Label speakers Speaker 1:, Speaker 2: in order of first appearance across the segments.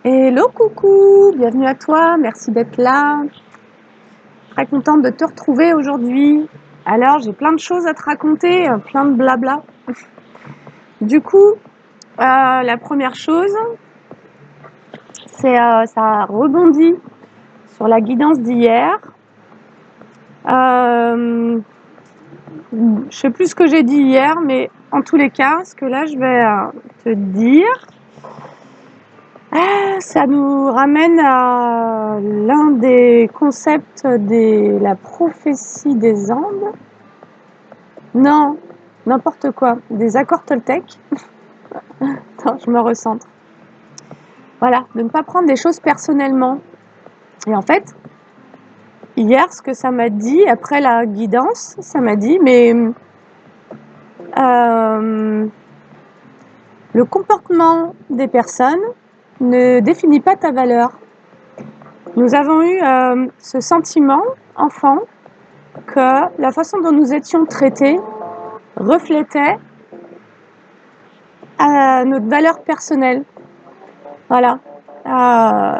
Speaker 1: Hello, coucou, bienvenue à toi, merci d'être là. Très contente de te retrouver aujourd'hui. Alors, j'ai plein de choses à te raconter, plein de blabla. Du coup, la première chose, c'est ça rebondit sur la guidance d'hier. Je sais plus ce que j'ai dit hier, mais en tous les cas, ce que là je vais te dire, ça nous ramène à l'un des concepts de la prophétie des Andes. Non, n'importe quoi. Des accords Toltec. Attends, je me recentre. Voilà, de ne pas prendre les choses personnellement. Et en fait, hier, ce que ça m'a dit, après la guidance, ça m'a dit, mais le comportement des personnes ne définit pas ta valeur. Nous avons eu ce sentiment, enfant, que la façon dont nous étions traités reflétait notre valeur personnelle. Voilà.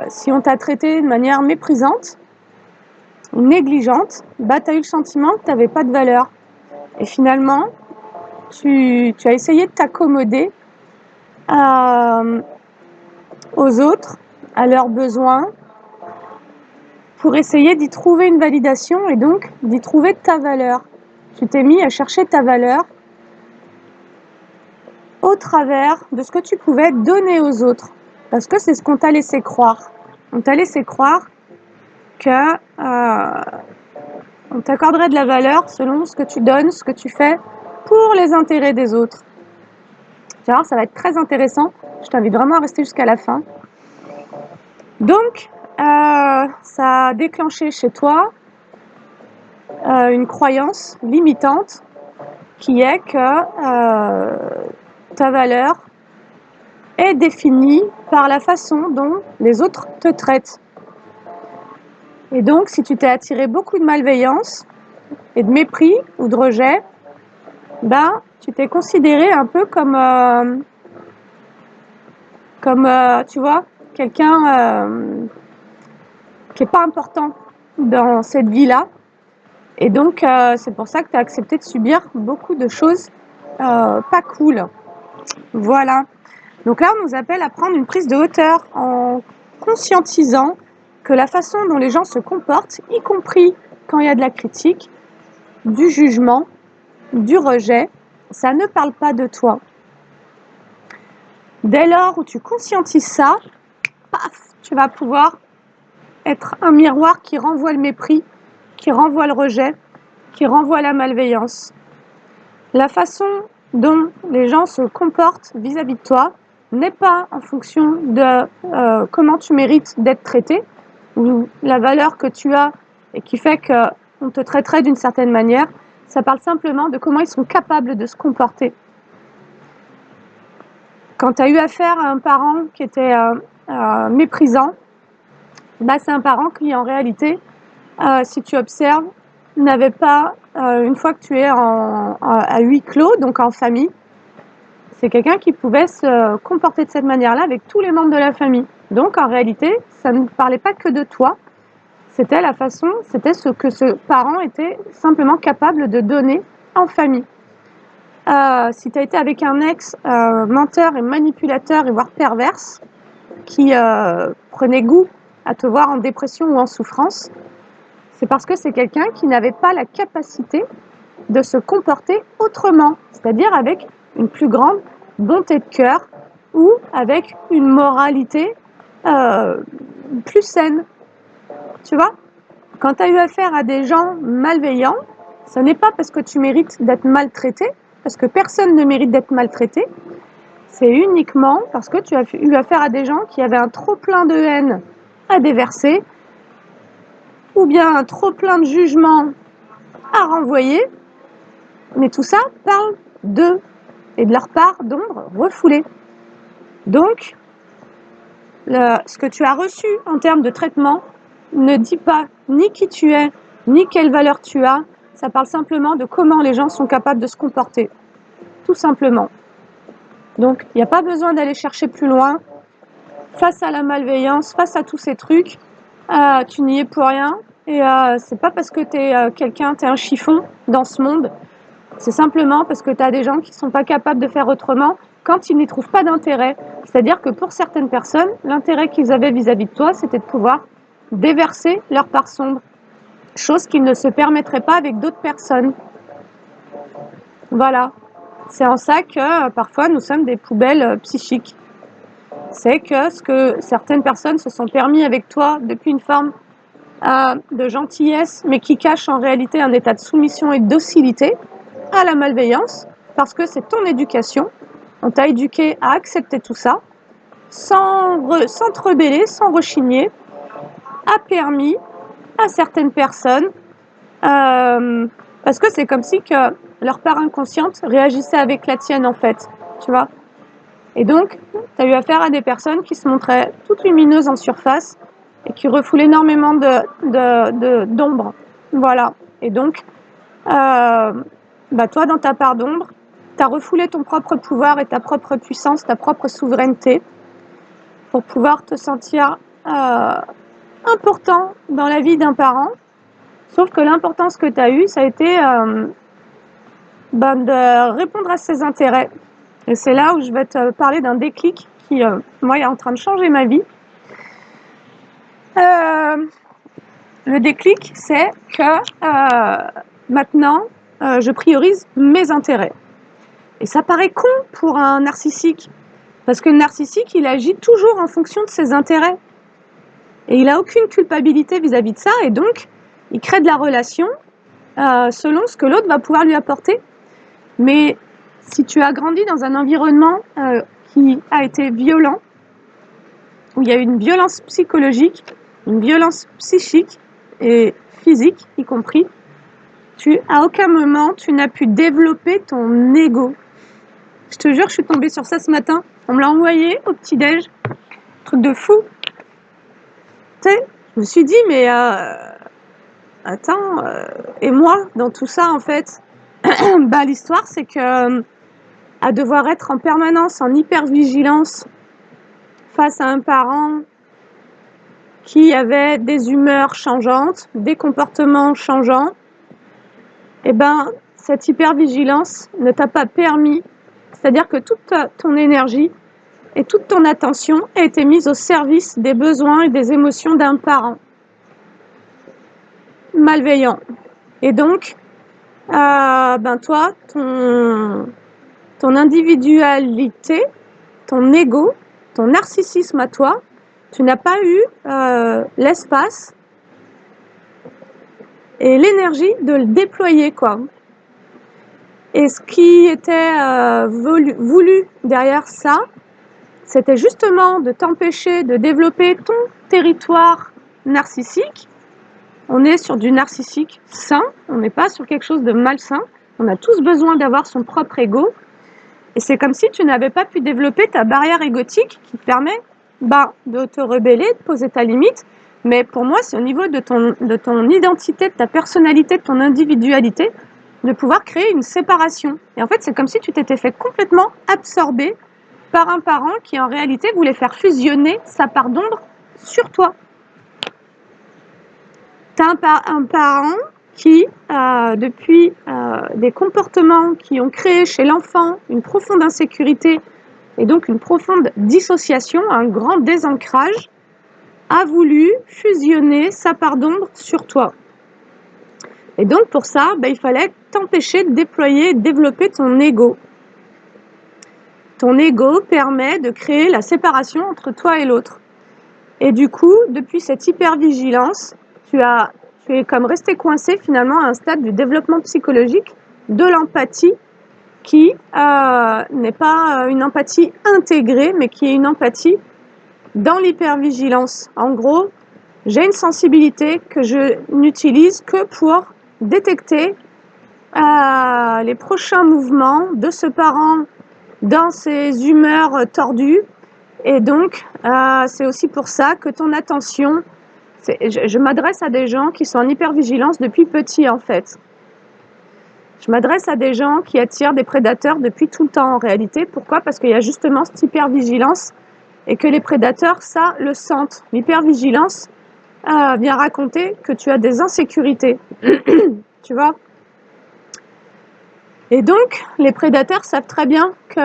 Speaker 1: Si on t'a traité de manière méprisante, négligente, bah, tu as eu le sentiment que tu n'avais pas de valeur. Et finalement, tu as essayé de t'accommoder aux autres, à leurs besoins, pour essayer d'y trouver une validation et donc d'y trouver ta valeur. Tu t'es mis à chercher ta valeur au travers de ce que tu pouvais donner aux autres. Parce que c'est ce qu'on t'a laissé croire. On t'a laissé croire que on t'accorderait de la valeur selon ce que tu donnes, ce que tu fais pour les intérêts des autres. Tu vois, ça va être très intéressant. Je t'invite vraiment à rester jusqu'à la fin. Donc, ça a déclenché chez toi une croyance limitante qui est que ta valeur est définie par la façon dont les autres te traitent. Et donc, si tu t'es attiré beaucoup de malveillance et de mépris ou de rejet, ben, tu t'es considéré un peu comme tu vois, quelqu'un qui n'est pas important dans cette vie-là. Et donc, c'est pour ça que tu as accepté de subir beaucoup de choses pas cool. Voilà. Donc là, on nous appelle à prendre une prise de hauteur en conscientisant que la façon dont les gens se comportent, y compris quand il y a de la critique, du jugement, du rejet, ça ne parle pas de toi. Dès lors où tu conscientises ça, paf, tu vas pouvoir être un miroir qui renvoie le mépris, qui renvoie le rejet, qui renvoie la malveillance. La façon dont les gens se comportent vis-à-vis de toi n'est pas en fonction de comment tu mérites d'être traité ou la valeur que tu as et qui fait qu'on te traiterait d'une certaine manière. Ça parle simplement de comment ils sont capables de se comporter. Quand tu as eu affaire à un parent qui était méprisant, bah, c'est un parent qui, en réalité, si tu observes, n'avait pas, une fois que tu es à huis clos, donc en famille, c'est quelqu'un qui pouvait se comporter de cette manière-là avec tous les membres de la famille. Donc, en réalité, ça ne parlait pas que de toi, c'était la façon, c'était ce que ce parent était simplement capable de donner en famille. Si tu as été avec un ex menteur et manipulateur et voire perverse, qui prenait goût à te voir en dépression ou en souffrance, c'est parce que c'est quelqu'un qui n'avait pas la capacité de se comporter autrement, c'est-à-dire avec une plus grande bonté de cœur ou avec une moralité plus saine. Tu vois, quand tu as eu affaire à des gens malveillants, ce n'est pas parce que tu mérites d'être maltraité, parce que personne ne mérite d'être maltraité, c'est uniquement parce que tu as eu affaire à des gens qui avaient un trop-plein de haine à déverser, ou bien un trop-plein de jugement à renvoyer, mais tout ça parle d'eux et de leur part d'ombre refoulée. Donc, ce que tu as reçu en termes de traitement ne dit pas ni qui tu es, ni quelle valeur tu as, ça parle simplement de comment les gens sont capables de se comporter, tout simplement. Donc, il n'y a pas besoin d'aller chercher plus loin. face à la malveillance, face à tous ces trucs, tu n'y es pour rien. Et c'est pas parce que t'es un chiffon dans ce monde, c'est simplement parce que tu as des gens qui sont pas capables de faire autrement quand ils n'y trouvent pas d'intérêt. C'est-à-dire que pour certaines personnes, l'intérêt qu'ils avaient vis-à-vis de toi, c'était de pouvoir déverser leur part sombre, chose qu'ils ne se permettraient pas avec d'autres personnes. Voilà. C'est en ça que parfois nous sommes des poubelles psychiques. C'est que ce que certaines personnes se sont permis avec toi depuis une forme de gentillesse, mais qui cache en réalité un état de soumission et de docilité à la malveillance, parce que c'est ton éducation. On t'a éduqué à accepter tout ça, sans te rebeller, sans rechigner, a permis à certaines personnes, parce que c'est comme si que leur part inconsciente réagissait avec la tienne en fait, tu vois. Et donc, tu as eu affaire à des personnes qui se montraient toutes lumineuses en surface et qui refoulent énormément d'ombre. Voilà. Et donc, toi, dans ta part d'ombre, tu as refoulé ton propre pouvoir et ta propre puissance, ta propre souveraineté pour pouvoir te sentir important dans la vie d'un parent. Sauf que l'importance que tu as eue, ça a été de répondre à ses intérêts. Et c'est là où je vais te parler d'un déclic qui, moi, est en train de changer ma vie. Le déclic, c'est que maintenant, je priorise mes intérêts. Et ça paraît con pour un narcissique, parce que le narcissique, il agit toujours en fonction de ses intérêts. Et il n'a aucune culpabilité vis-à-vis de ça, et donc, il crée de la relation selon ce que l'autre va pouvoir lui apporter. Mais si tu as grandi dans un environnement qui a été violent, où il y a eu une violence psychologique, une violence psychique et physique y compris, à aucun moment tu n'as pu développer ton ego. Je te jure, je suis tombée sur ça ce matin. On me l'a envoyé au petit-déj. Truc de fou. Tu sais, je me suis dit, mais attends, et moi, dans tout ça, en fait, l'histoire, c'est que à devoir être en permanence en hypervigilance face à un parent qui avait des humeurs changeantes, des comportements changeants, cette hypervigilance ne t'a pas permis, c'est-à-dire que toute ton énergie et toute ton attention a été mise au service des besoins et des émotions d'un parent malveillant. Et donc, toi, ton individualité, ton ego, ton narcissisme à toi, tu n'as pas eu l'espace et l'énergie de le déployer, quoi. Et ce qui était voulu derrière ça, c'était justement de t'empêcher de développer ton territoire narcissique. On est sur du narcissique sain, on n'est pas sur quelque chose de malsain. On a tous besoin d'avoir son propre ego. Et c'est comme si tu n'avais pas pu développer ta barrière égotique qui te permet de te rebeller, de poser ta limite. Mais pour moi, c'est au niveau de ton identité, de ta personnalité, de ton individualité, de pouvoir créer une séparation. Et en fait, c'est comme si tu t'étais fait complètement absorber par un parent qui, en réalité, voulait faire fusionner sa part d'ombre sur toi. Tu as un parent qui, depuis des comportements qui ont créé chez l'enfant une profonde insécurité et donc une profonde dissociation, un grand désancrage, a voulu fusionner sa part d'ombre sur toi. Et donc pour ça, il fallait t'empêcher de déployer et de développer ton ego. Ton ego permet de créer la séparation entre toi et l'autre. Et du coup, depuis cette hypervigilance, tu es comme resté coincé finalement à un stade du développement psychologique de l'empathie qui n'est pas une empathie intégrée, mais qui est une empathie dans l'hypervigilance. En gros, j'ai une sensibilité que je n'utilise que pour détecter les prochains mouvements de ce parent dans ses humeurs tordues. Et donc, c'est aussi pour ça que ton attention, je m'adresse à des gens qui sont en hypervigilance depuis petit en fait. Je m'adresse à des gens qui attirent des prédateurs depuis tout le temps en réalité. Pourquoi ? Parce qu'il y a justement cette hypervigilance et que les prédateurs, ça, le sentent. L'hypervigilance vient raconter que tu as des insécurités, tu vois. Et donc, les prédateurs savent très bien que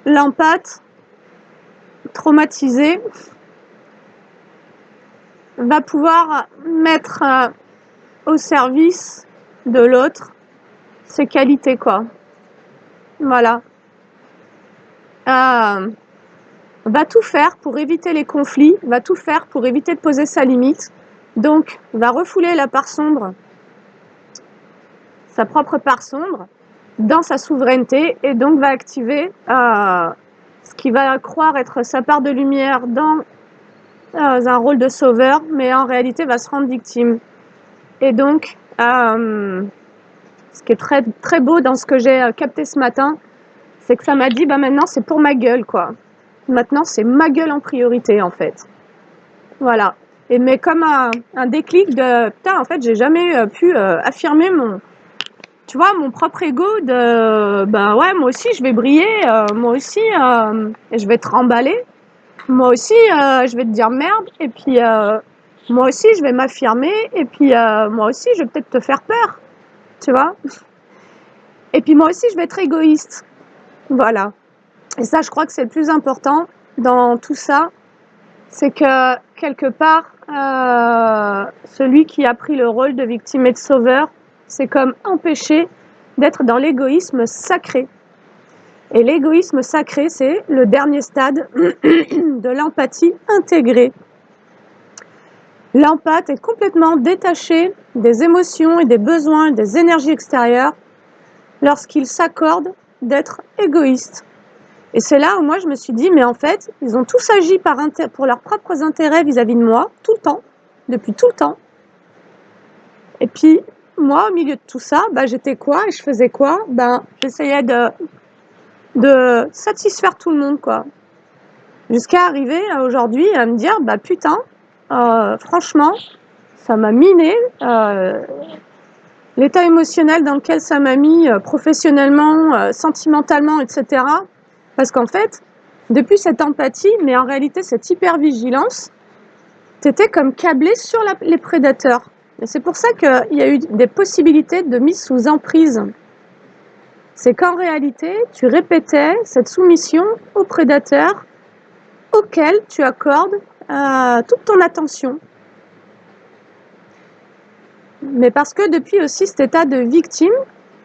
Speaker 1: l'empathe traumatisé va pouvoir mettre au service de l'autre ses qualités, quoi. Voilà. Va tout faire pour éviter les conflits, va tout faire pour éviter de poser sa limite, donc va refouler la part sombre, sa propre part sombre, dans sa souveraineté, et donc va activer ce qui va croire être sa part de lumière dans un rôle de sauveur, mais en réalité va se rendre victime. Et donc, ce qui est très, très beau dans ce que j'ai capté ce matin, c'est que ça m'a dit, bah maintenant c'est pour ma gueule, quoi. Maintenant c'est ma gueule en priorité, en fait. Voilà. Et mais comme un déclic de, putain, en fait, j'ai jamais pu affirmer tu vois, mon propre ego de, ben ouais, moi aussi je vais briller, moi aussi je vais te remballer, moi aussi je vais te dire merde, et puis moi aussi je vais m'affirmer, et puis moi aussi je vais peut-être te faire peur, tu vois. Et puis moi aussi je vais être égoïste, voilà. Et ça, je crois que c'est le plus important dans tout ça, c'est que quelque part, celui qui a pris le rôle de victime et de sauveur, c'est comme empêché d'être dans l'égoïsme sacré. Et l'égoïsme sacré, c'est le dernier stade de l'empathie intégrée. L'empathe est complètement détaché des émotions et des besoins et des énergies extérieures lorsqu'il s'accorde d'être égoïste. Et c'est là où moi je me suis dit, mais en fait, ils ont tous agi pour leurs propres intérêts vis-à-vis de moi, tout le temps, depuis tout le temps. Et puis, moi, au milieu de tout ça, bah, j'étais quoi et je faisais quoi? Ben, j'essayais de satisfaire tout le monde, quoi. Jusqu'à arriver aujourd'hui à me dire, bah putain, franchement, ça m'a miné. L'état émotionnel dans lequel ça m'a mis, professionnellement, sentimentalement, etc. Parce qu'en fait, depuis cette empathie, mais en réalité cette hypervigilance, t'étais comme câblé sur les prédateurs. Et c'est pour ça qu'il y a eu des possibilités de mise sous emprise. C'est qu'en réalité, tu répétais cette soumission aux prédateurs auquel tu accordes toute ton attention. Mais parce que depuis aussi cet état de victime,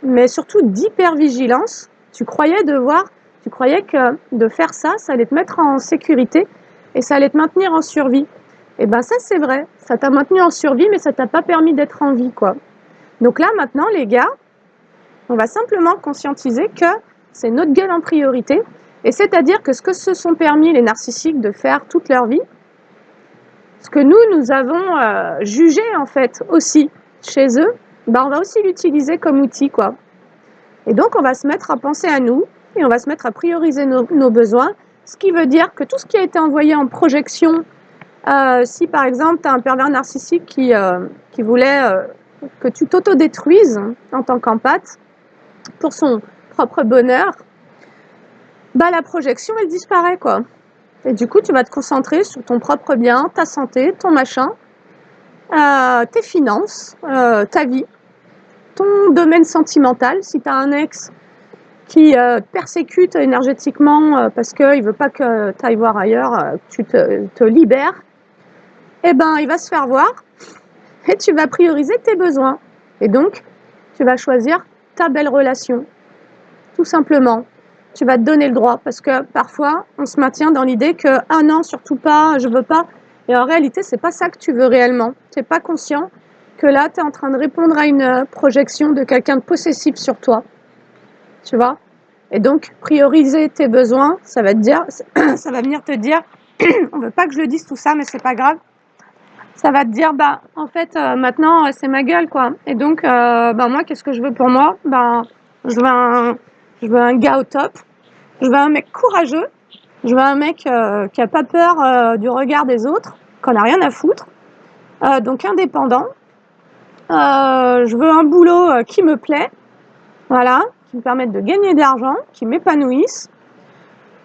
Speaker 1: mais surtout d'hypervigilance, tu croyais que de faire ça, ça allait te mettre en sécurité et ça allait te maintenir en survie. Et ben ça c'est vrai, ça t'a maintenu en survie, mais ça t'a pas permis d'être en vie, quoi. Donc là maintenant les gars, on va simplement conscientiser que c'est notre gueule en priorité, et c'est-à-dire que ce que se sont permis les narcissiques de faire toute leur vie, ce que nous avons jugé en fait aussi chez eux, ben on va aussi l'utiliser comme outil, quoi. Et donc on va se mettre à penser à nous, et on va se mettre à prioriser nos besoins, ce qui veut dire que tout ce qui a été envoyé en projection, si par exemple tu as un pervers narcissique qui voulait que tu t'autodétruises en tant qu'empathe pour son propre bonheur, bah la projection elle disparaît, quoi. Et du coup tu vas te concentrer sur ton propre bien, ta santé, ton machin, tes finances, ta vie, ton domaine sentimental. Si tu as un ex qui te persécute énergétiquement parce qu'il ne veut pas que tu ailles voir ailleurs, que tu te libères, eh ben il va se faire voir et tu vas prioriser tes besoins. Et donc, tu vas choisir ta belle relation, tout simplement. Tu vas te donner le droit, parce que parfois, on se maintient dans l'idée que « Ah non, surtout pas, je veux pas ». Et en réalité, c'est pas ça que tu veux réellement. Tu n'es pas conscient que là, tu es en train de répondre à une projection de quelqu'un de possessif sur toi. Tu vois? Et donc, prioriser tes besoins, ça va te dire, ça va venir te dire, on veut pas que je le dise tout ça, mais c'est pas grave. Ça va te dire, bah, en fait, maintenant, c'est ma gueule, quoi. Et donc, bah, moi, qu'est-ce que je veux pour moi? Ben, je veux un gars au top. Je veux un mec courageux. Je veux un mec qui a pas peur du regard des autres, qu'on a rien à foutre. Donc, indépendant. Je veux un boulot qui me plaît. Voilà. qui me permettent de gagner de l'argent, qui m'épanouissent.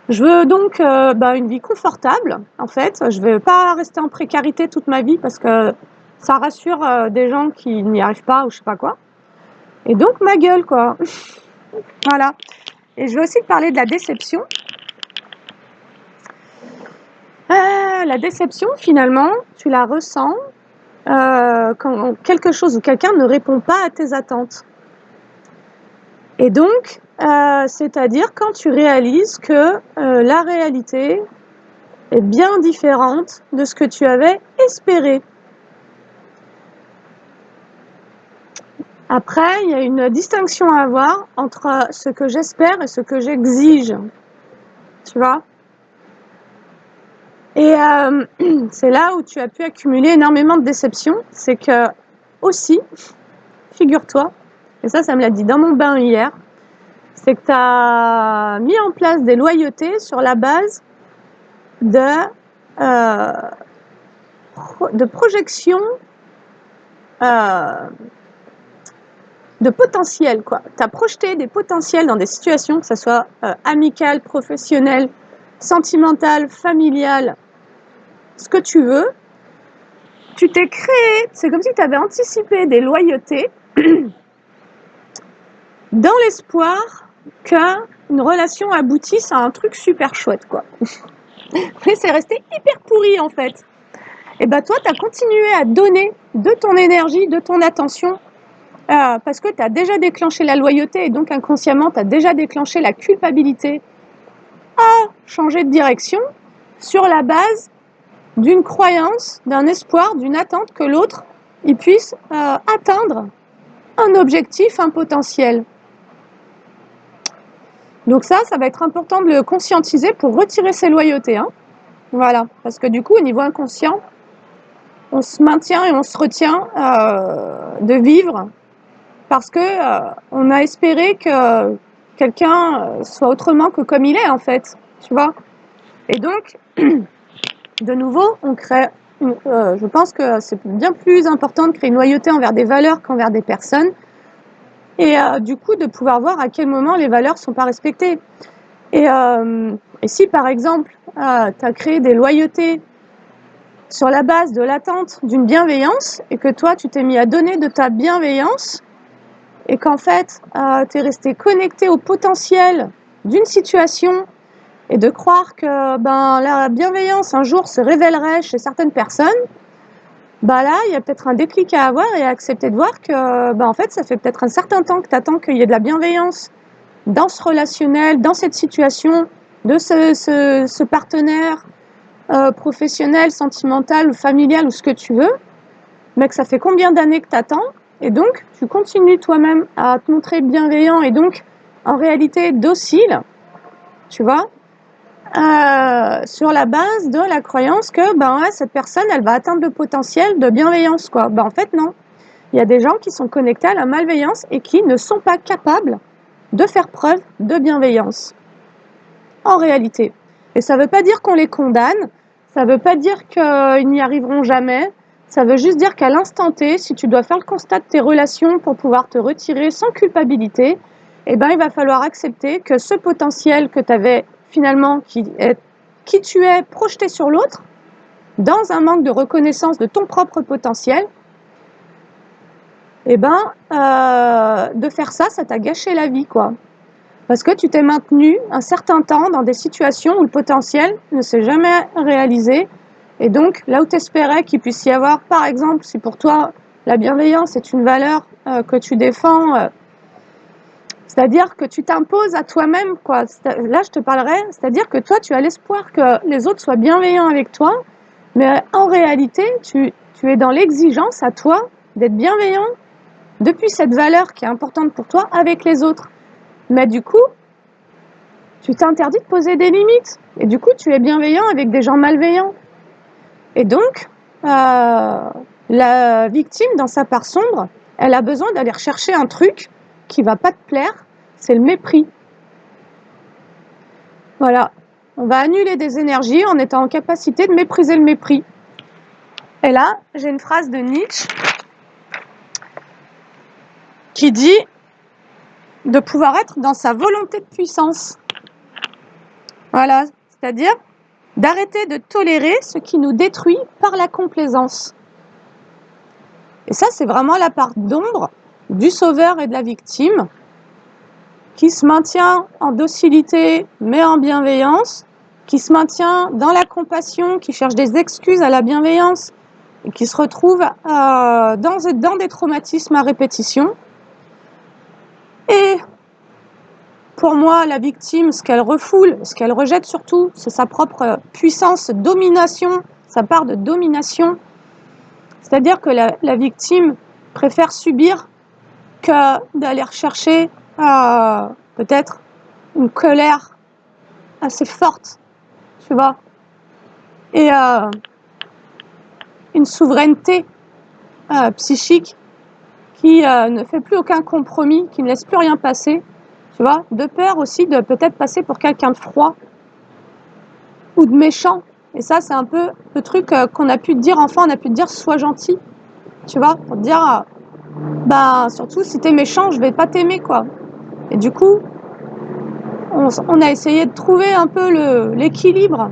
Speaker 1: Je veux donc une vie confortable, en fait. Je ne veux pas rester en précarité toute ma vie parce que ça rassure des gens qui n'y arrivent pas ou je sais pas quoi. Et donc, ma gueule, quoi. Voilà. Et je veux aussi te parler de la déception. La déception, finalement, tu la ressens quand quelque chose ou quelqu'un ne répond pas à tes attentes. Et donc, c'est-à-dire quand tu réalises que la réalité est bien différente de ce que tu avais espéré. Après, il y a une distinction à avoir entre ce que j'espère et ce que j'exige. Tu vois ? Et c'est là où tu as pu accumuler énormément de déceptions. C'est que, aussi, figure-toi, et ça me l'a dit dans mon bain hier, c'est que tu as mis en place des loyautés sur la base de projection de potentiel, quoi. Tu as projeté des potentiels dans des situations, que ce soit amicales, professionnelles, sentimentales, familiales, ce que tu veux. Tu t'es créé, c'est comme si tu avais anticipé des loyautés dans l'espoir qu'une relation aboutisse à un truc super chouette, quoi. Mais c'est resté hyper pourri, en fait. Et toi, tu as continué à donner de ton énergie, de ton attention, parce que tu as déjà déclenché la loyauté et donc inconsciemment, tu as déjà déclenché la culpabilité à changer de direction sur la base d'une croyance, d'un espoir, d'une attente que l'autre il puisse atteindre un objectif, un potentiel. Donc ça va être important de le conscientiser pour retirer ses loyautés. Hein. Voilà, parce que du coup, au niveau inconscient, on se maintient et on se retient de vivre parce que on a espéré que quelqu'un soit autrement que comme il est, en fait. Tu vois ? Et donc, de nouveau, on crée... je pense que c'est bien plus important de créer une loyauté envers des valeurs qu'envers des personnes. Et du coup, de pouvoir voir à quel moment les valeurs ne sont pas respectées. Et si, par exemple, tu as créé des loyautés sur la base de l'attente d'une bienveillance, et que toi, tu t'es mis à donner de ta bienveillance, et qu'en fait, tu es resté connecté au potentiel d'une situation, et de croire que la bienveillance, un jour, se révélerait chez certaines personnes, là, il y a peut-être un déclic à avoir et à accepter de voir que, en fait, ça fait peut-être un certain temps que tu attends qu'il y ait de la bienveillance dans ce relationnel, dans cette situation, de ce partenaire professionnel, sentimental ou familial ou ce que tu veux, mais que ça fait combien d'années que tu attends, et donc tu continues toi-même à te montrer bienveillant et donc en réalité docile, tu vois, sur la base de la croyance que cette personne elle va atteindre le potentiel de bienveillance, quoi. En fait non, il y a des gens qui sont connectés à la malveillance et qui ne sont pas capables de faire preuve de bienveillance en réalité. Et ça ne veut pas dire qu'on les condamne, ça ne veut pas dire qu'ils n'y arriveront jamais, ça veut juste dire qu'à l'instant T, si tu dois faire le constat de tes relations pour pouvoir te retirer sans culpabilité, il va falloir accepter que ce potentiel que tu avais finalement, qui tu es projeté sur l'autre, dans un manque de reconnaissance de ton propre potentiel, de faire ça t'a gâché la vie, quoi. Parce que tu t'es maintenu un certain temps dans des situations où le potentiel ne s'est jamais réalisé. Et donc, là où tu espérais qu'il puisse y avoir, par exemple, si pour toi, la bienveillance est une valeur que tu défends, c'est-à-dire que tu t'imposes à toi-même, quoi. Là, je te parlerai, c'est-à-dire que toi, tu as l'espoir que les autres soient bienveillants avec toi, mais en réalité, tu es dans l'exigence à toi d'être bienveillant depuis cette valeur qui est importante pour toi avec les autres. Mais du coup, tu t'interdis de poser des limites. Et du coup, tu es bienveillant avec des gens malveillants. Et donc, la victime, dans sa part sombre, elle a besoin d'aller rechercher un truc qui ne va pas te plaire, c'est le mépris. Voilà. On va annuler des énergies en étant en capacité de mépriser le mépris. Et là, j'ai une phrase de Nietzsche qui dit de pouvoir être dans sa volonté de puissance. Voilà, c'est-à-dire d'arrêter de tolérer ce qui nous détruit par la complaisance. Et ça, c'est vraiment la part d'ombre du sauveur et de la victime qui se maintient en docilité mais en bienveillance, qui se maintient dans la compassion, qui cherche des excuses à la bienveillance et qui se retrouve dans des traumatismes à répétition. Et pour moi, la victime, ce qu'elle refoule, ce qu'elle rejette surtout, c'est sa propre puissance, domination, sa part de domination. C'est-à-dire que la victime préfère subir que d'aller rechercher peut-être une colère assez forte, tu vois, et une souveraineté psychique qui ne fait plus aucun compromis, qui ne laisse plus rien passer, tu vois, de peur aussi de peut-être passer pour quelqu'un de froid ou de méchant. Et ça, c'est un peu le truc qu'on a pu te dire enfant, on a pu te dire sois gentil, tu vois, pour te dire surtout si t'es méchant, je vais pas t'aimer, quoi. Et du coup, on a essayé de trouver un peu l'équilibre,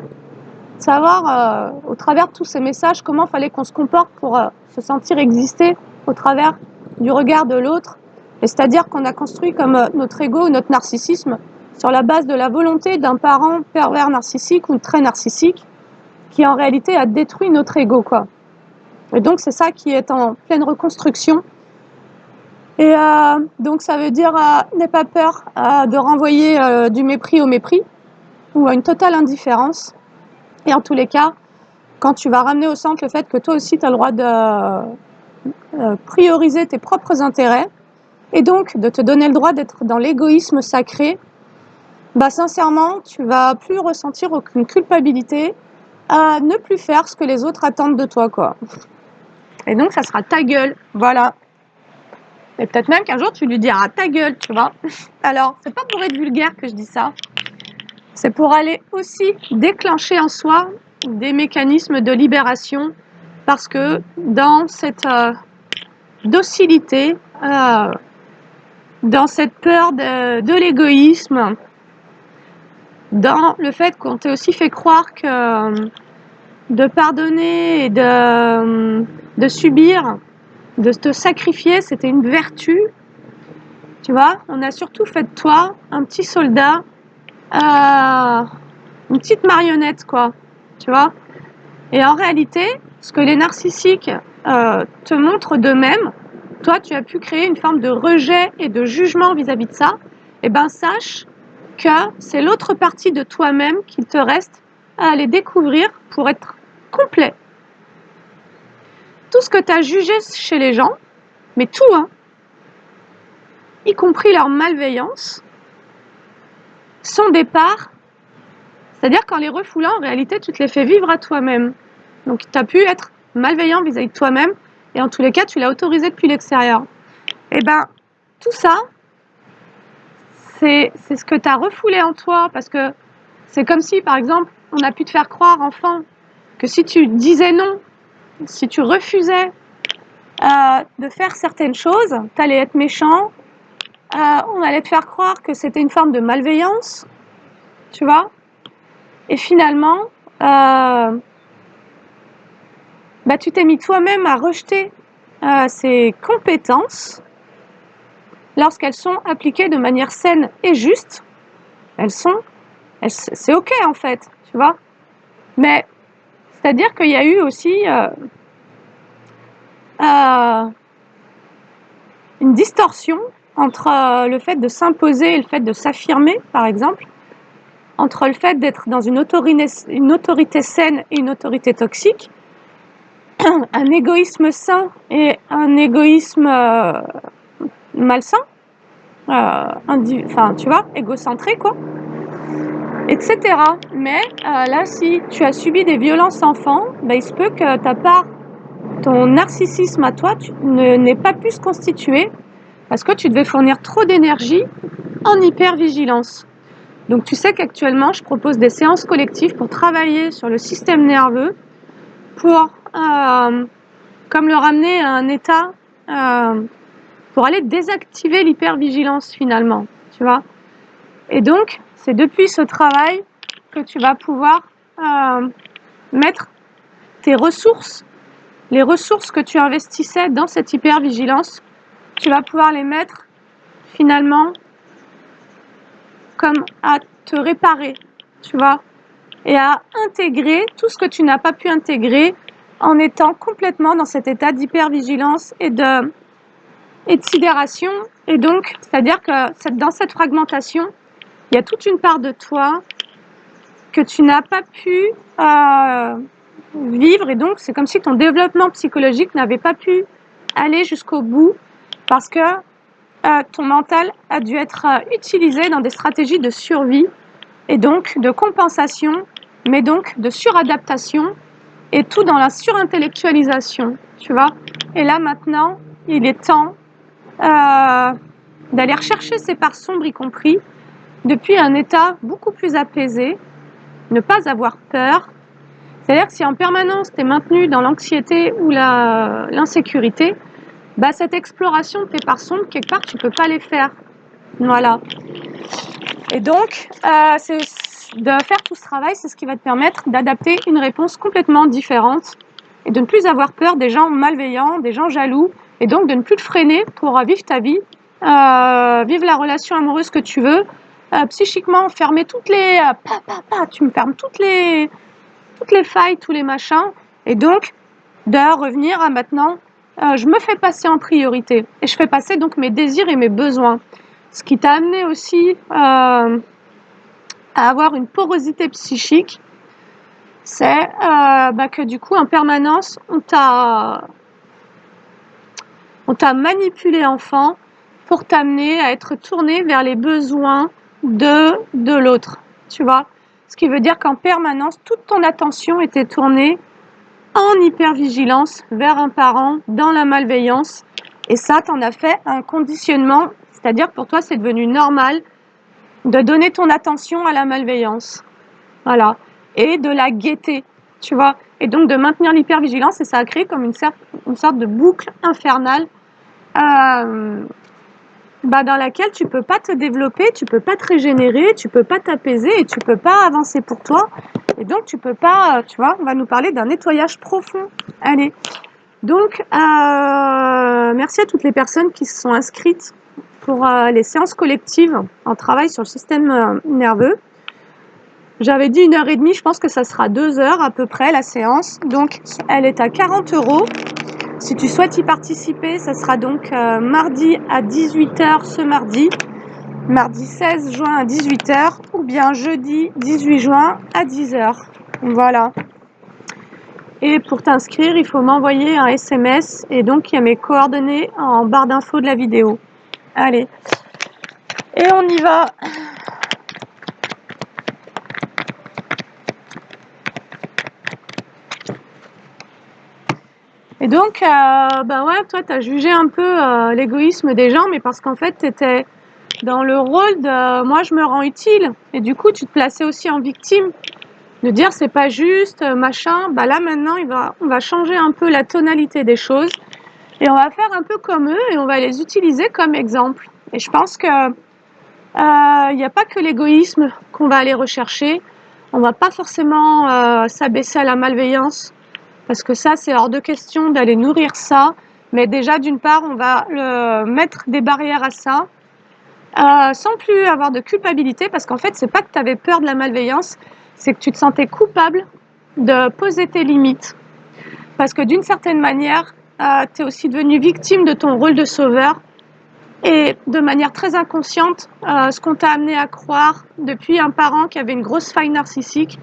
Speaker 1: de savoir au travers de tous ces messages comment il fallait qu'on se comporte pour se sentir exister au travers du regard de l'autre. Et c'est-à-dire qu'on a construit comme notre ego, notre narcissisme, sur la base de la volonté d'un parent pervers narcissique ou très narcissique qui en réalité a détruit notre ego, quoi. Et donc c'est ça qui est en pleine reconstruction. Et donc ça veut dire n'aie pas peur de renvoyer du mépris au mépris ou à une totale indifférence. Et en tous les cas, quand tu vas ramener au centre le fait que toi aussi tu as le droit de prioriser tes propres intérêts et donc de te donner le droit d'être dans l'égoïsme sacré, sincèrement, tu vas plus ressentir aucune culpabilité à ne plus faire ce que les autres attendent de toi, quoi. Et donc ça sera ta gueule, voilà. Et peut-être même qu'un jour tu lui diras ta gueule, tu vois. Alors, c'est pas pour être vulgaire que je dis ça. C'est pour aller aussi déclencher en soi des mécanismes de libération. Parce que dans cette docilité, dans cette peur de l'égoïsme, dans le fait qu'on t'ait aussi fait croire que de pardonner et de subir, de te sacrifier, c'était une vertu. Tu vois, on a surtout fait de toi un petit soldat, une petite marionnette, quoi. Tu vois. Et en réalité, ce que les narcissiques te montrent d'eux-mêmes, toi, tu as pu créer une forme de rejet et de jugement vis-à-vis de ça. Et sache que c'est l'autre partie de toi-même qu'il te reste à aller découvrir pour être complet. Tout ce que tu as jugé chez les gens, mais tout, hein, y compris leur malveillance, sont des parts, c'est-à-dire qu'en les refoulant, en réalité, tu te les fais vivre à toi-même. Donc, tu as pu être malveillant vis-à-vis de toi-même, et en tous les cas, tu l'as autorisé depuis l'extérieur. Et tout ça, c'est ce que tu as refoulé en toi, parce que c'est comme si, par exemple, on a pu te faire croire, enfant, que si tu disais non, si tu refusais de faire certaines choses, tu allais être méchant, on allait te faire croire que c'était une forme de malveillance, tu vois. Et finalement, tu t'es mis toi-même à rejeter ces compétences lorsqu'elles sont appliquées de manière saine et juste. C'est ok en fait, tu vois. Mais c'est-à-dire qu'il y a eu aussi une distorsion entre le fait de s'imposer et le fait de s'affirmer, par exemple, entre le fait d'être dans une autorité saine et une autorité toxique, un égoïsme sain et un égoïsme malsain, tu vois, égocentré, quoi, etc. Mais là, si tu as subi des violences enfants, il se peut que ton narcissisme à toi n'ait pas pu se constituer parce que tu devais fournir trop d'énergie en hypervigilance. Donc tu sais qu'actuellement, je propose des séances collectives pour travailler sur le système nerveux, pour comme le ramener à un état pour aller désactiver l'hypervigilance finalement, tu vois. Et donc, c'est depuis ce travail que tu vas pouvoir mettre tes ressources, les ressources que tu investissais dans cette hypervigilance, tu vas pouvoir les mettre finalement comme à te réparer, tu vois, et à intégrer tout ce que tu n'as pas pu intégrer en étant complètement dans cet état d'hypervigilance et de sidération. Et donc, c'est-à-dire que dans cette fragmentation, il y a toute une part de toi que tu n'as pas pu vivre, et donc c'est comme si ton développement psychologique n'avait pas pu aller jusqu'au bout parce que ton mental a dû être utilisé dans des stratégies de survie et donc de compensation, mais donc de suradaptation, et tout dans la surintellectualisation, tu vois. Et là maintenant, il est temps d'aller rechercher ces parts sombres, y compris depuis un état beaucoup plus apaisé, ne pas avoir peur. C'est-à-dire que si en permanence tu es maintenu dans l'anxiété ou l'insécurité, bah cette exploration de tes parts sombres, quelque part, tu peux pas les faire. Voilà. Et donc, de faire tout ce travail, c'est ce qui va te permettre d'adapter une réponse complètement différente et de ne plus avoir peur des gens malveillants, des gens jaloux, et donc de ne plus te freiner pour vivre ta vie, vivre la relation amoureuse que tu veux, psychiquement fermer toutes les... tu me fermes toutes les failles, tous les machins, et donc de revenir à maintenant, je me fais passer en priorité, et je fais passer donc mes désirs et mes besoins. Ce qui t'a amené aussi à avoir une porosité psychique, c'est que du coup, en permanence, on t'a manipulé enfant pour t'amener à être tourné vers les besoins de l'autre, tu vois. Ce qui veut dire qu'en permanence, toute ton attention était tournée en hypervigilance vers un parent, dans la malveillance, et ça, t'en as fait un conditionnement, c'est-à-dire pour toi, c'est devenu normal de donner ton attention à la malveillance, voilà, et de la guetter, tu vois, et donc de maintenir l'hypervigilance, et ça a créé comme une sorte de boucle infernale dans laquelle tu peux pas te développer, tu peux pas te régénérer, tu peux pas t'apaiser et tu peux pas avancer pour toi, et donc tu peux pas, tu vois, on va nous parler d'un nettoyage profond. Allez, donc merci à toutes les personnes qui se sont inscrites pour les séances collectives en travail sur le système nerveux. J'avais dit 1h30, je pense que ça sera 2 heures à peu près la séance, donc elle est à 40 €. Si tu souhaites y participer, ça sera donc mardi à 18h ce mardi 16 juin à 18h, ou bien jeudi 18 juin à 10h. Voilà. Et pour t'inscrire, il faut m'envoyer un SMS, et donc il y a mes coordonnées en barre d'infos de la vidéo. Allez, et on y va. Et donc, ouais, toi, tu as jugé un peu l'égoïsme des gens, mais parce qu'en fait, tu étais dans le rôle de « moi, je me rends utile ». Et du coup, tu te plaçais aussi en victime, de dire « c'est pas juste, machin ». Bah là, maintenant, on va changer un peu la tonalité des choses, et on va faire un peu comme eux, et on va les utiliser comme exemple. Et je pense que il n'y a pas que l'égoïsme qu'on va aller rechercher. On va pas forcément s'abaisser à la malveillance, parce que ça, c'est hors de question d'aller nourrir ça. Mais déjà, d'une part, on va mettre des barrières à ça, sans plus avoir de culpabilité, parce qu'en fait, c'est pas que tu avais peur de la malveillance, c'est que tu te sentais coupable de poser tes limites. Parce que d'une certaine manière, tu es aussi devenu victime de ton rôle de sauveur, et de manière très inconsciente, ce qu'on t'a amené à croire depuis un parent qui avait une grosse faille narcissique,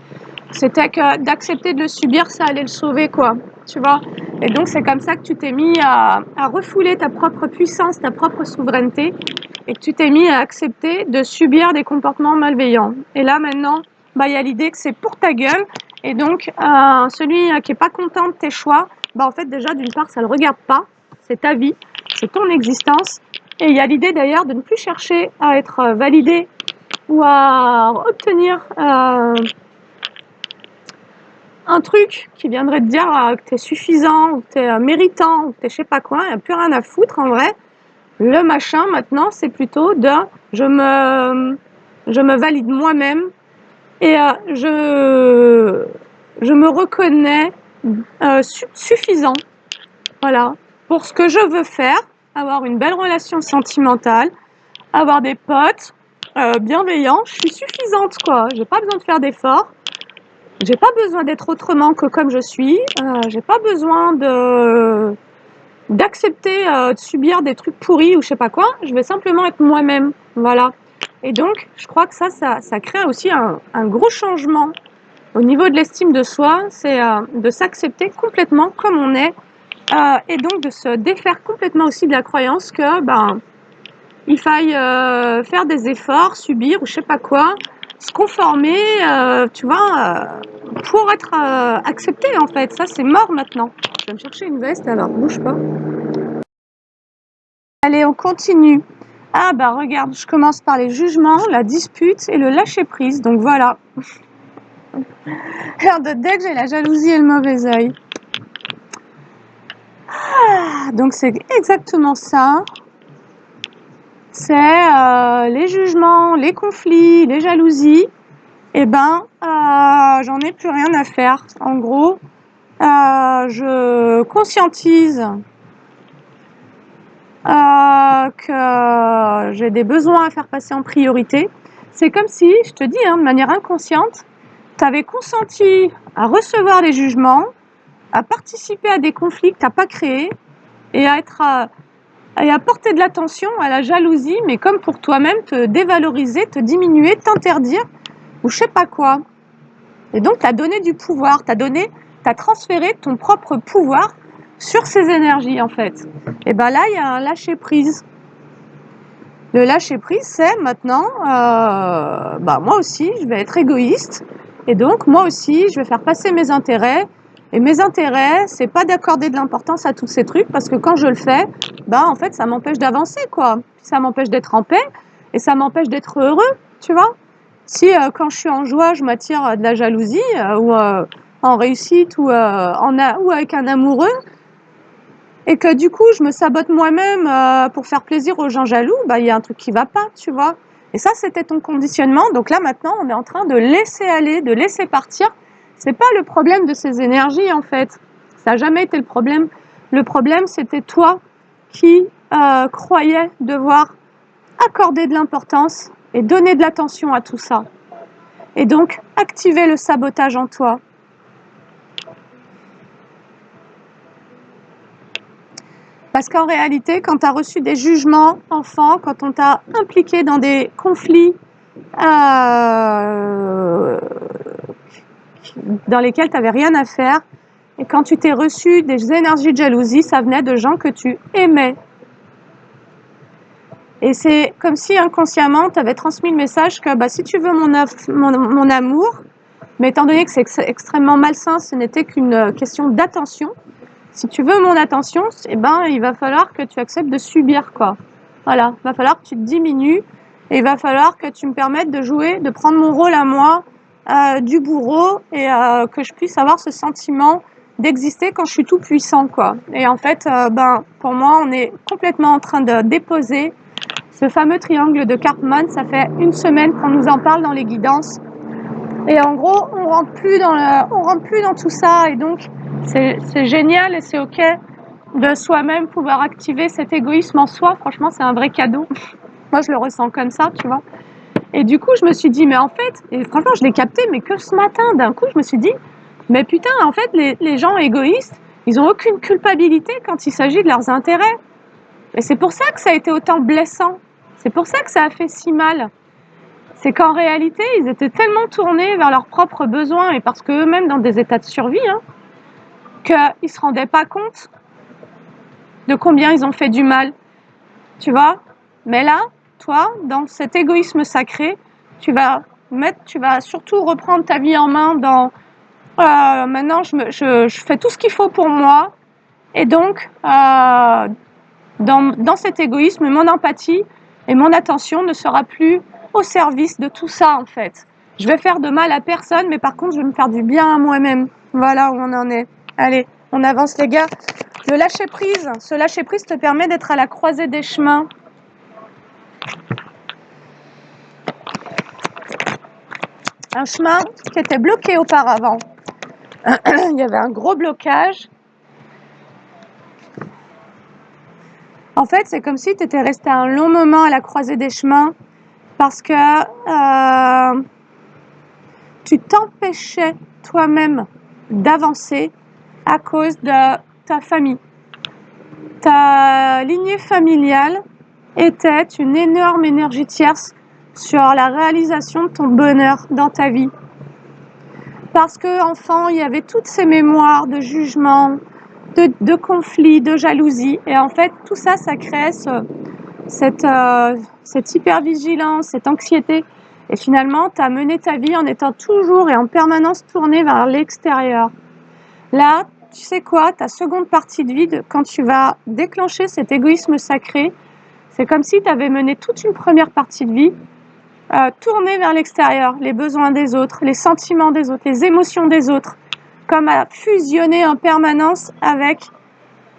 Speaker 1: c'était que d'accepter de le subir, ça allait le sauver, quoi, tu vois. Et donc, c'est comme ça que tu t'es mis à refouler ta propre puissance, ta propre souveraineté, et que tu t'es mis à accepter de subir des comportements malveillants. Et là, maintenant, il y a l'idée que c'est pour ta gueule, et donc, celui qui est pas content de tes choix, en fait, déjà, d'une part, ça le regarde pas, c'est ta vie, c'est ton existence, et il y a l'idée, d'ailleurs, de ne plus chercher à être validé ou à obtenir un truc qui viendrait te dire que tu es suffisant, ou que tu es méritant, ou que tu es je sais pas quoi, il n'y a plus rien à foutre en vrai. Le machin, maintenant, c'est plutôt de je me valide moi-même et je me reconnais suffisant, voilà, pour ce que je veux faire, avoir une belle relation sentimentale, avoir des potes bienveillants. Je suis suffisante, quoi. J'ai pas besoin de faire d'efforts. J'ai pas besoin d'être autrement que comme je suis. J'ai pas besoin d'accepter de subir des trucs pourris ou je sais pas quoi. Je vais simplement être moi-même. Voilà. Et donc, je crois que ça crée aussi un gros changement au niveau de l'estime de soi. C'est de s'accepter complètement comme on est. Et donc de se défaire complètement aussi de la croyance que il faille faire des efforts, subir ou je sais pas quoi, se conformer, tu vois, pour être accepté en fait. Ça c'est mort maintenant. Je vais me chercher une veste alors, bouge pas. Allez, on continue. Ah bah regarde, je commence par les jugements, la dispute et le lâcher prise. Donc voilà. Regarde, dès que j'ai la jalousie et le mauvais œil. Ah, donc c'est exactement ça. C'est les jugements, les conflits, les jalousies. Eh ben, j'en ai plus rien à faire. En gros, je conscientise que j'ai des besoins à faire passer en priorité. C'est comme si, je te dis, de manière inconsciente, tu avais consenti à recevoir des jugements, à participer à des conflits que tu n'as pas créés et et à porter de l'attention à la jalousie, mais comme pour toi-même, te dévaloriser, te diminuer, t'interdire ou je sais pas quoi. Et donc, tu as donné du pouvoir, tu as transféré ton propre pouvoir sur ces énergies, en fait. Et ben là, il y a un lâcher-prise. Le lâcher-prise, c'est maintenant, moi aussi, je vais être égoïste. Et donc, moi aussi, je vais faire passer mes intérêts. Et mes intérêts, c'est pas d'accorder de l'importance à tous ces trucs, parce que quand je le fais, en fait, ça m'empêche d'avancer, quoi. Ça m'empêche d'être en paix, et ça m'empêche d'être heureux, tu vois. Si quand je suis en joie, je m'attire de la jalousie, ou en réussite, ou avec un amoureux, et que du coup je me sabote moi-même pour faire plaisir aux gens jaloux, il y a un truc qui va pas, tu vois. Et ça, c'était ton conditionnement. Donc là, maintenant, on est en train de laisser aller, de laisser partir. C'est pas le problème de ces énergies, en fait. Ça n'a jamais été le problème. Le problème, c'était toi qui croyais devoir accorder de l'importance et donner de l'attention à tout ça. Et donc, activer le sabotage en toi. Parce qu'en réalité, quand tu as reçu des jugements enfants, quand on t'a impliqué dans des conflits dans lesquels tu n'avais rien à faire, et quand tu t'es reçu des énergies de jalousie, ça venait de gens que tu aimais. Et c'est comme si inconsciemment, tu avais transmis le message que si tu veux mon amour, mais étant donné que c'est extrêmement malsain, ce n'était qu'une question d'attention. Si tu veux mon attention, il va falloir que tu acceptes de subir, quoi. Voilà, il va falloir que tu te diminues et il va falloir que tu me permettes de jouer, de prendre mon rôle à moi, du bourreau, et que je puisse avoir ce sentiment d'exister quand je suis tout puissant, quoi. Et en fait, pour moi, on est complètement en train de déposer ce fameux triangle de Karpman. Ça fait une semaine qu'on nous en parle dans les guidances. Et en gros, on rentre plus dans tout ça, et donc c'est génial et c'est ok de soi-même pouvoir activer cet égoïsme en soi. Franchement, c'est un vrai cadeau. Moi, je le ressens comme ça, tu vois. Et du coup, je me suis dit, mais en fait, et franchement, je l'ai capté, mais que ce matin, d'un coup, je me suis dit, mais putain, en fait, les gens égoïstes, ils ont aucune culpabilité quand il s'agit de leurs intérêts. Et c'est pour ça que ça a été autant blessant. C'est pour ça que ça a fait si mal. C'est qu'en réalité, ils étaient tellement tournés vers leurs propres besoins, et parce qu'eux-mêmes dans des états de survie, qu'ils ne se rendaient pas compte de combien ils ont fait du mal, tu vois. Mais là, toi, dans cet égoïsme sacré, tu vas surtout reprendre ta vie en main dans maintenant je fais tout ce qu'il faut pour moi, et donc dans cet égoïsme, mon empathie et mon attention ne sera plus au service de tout ça, en fait. Je vais faire de mal à personne, mais par contre, je vais me faire du bien à moi-même. Voilà où on en est. Allez, on avance, les gars. Le lâcher-prise, ce lâcher-prise te permet d'être à la croisée des chemins. Un chemin qui était bloqué auparavant. Il y avait un gros blocage. En fait, c'est comme si tu étais resté un long moment à la croisée des chemins parce que tu t'empêchais toi-même d'avancer à cause de ta famille. Ta lignée familiale était une énorme énergie tierce sur la réalisation de ton bonheur dans ta vie. Parce qu'enfant, il y avait toutes ces mémoires de jugement, de conflits, de jalousie. Et en fait, tout ça, ça crée cette hypervigilance, cette anxiété. Et finalement, tu as mené ta vie en étant toujours et en permanence tourné vers l'extérieur. Là, tu sais quoi, ta seconde partie de vie, quand tu vas déclencher cet égoïsme sacré, c'est comme si tu avais mené toute une première partie de vie tournée vers l'extérieur, les besoins des autres, les sentiments des autres, les émotions des autres, comme à fusionner en permanence avec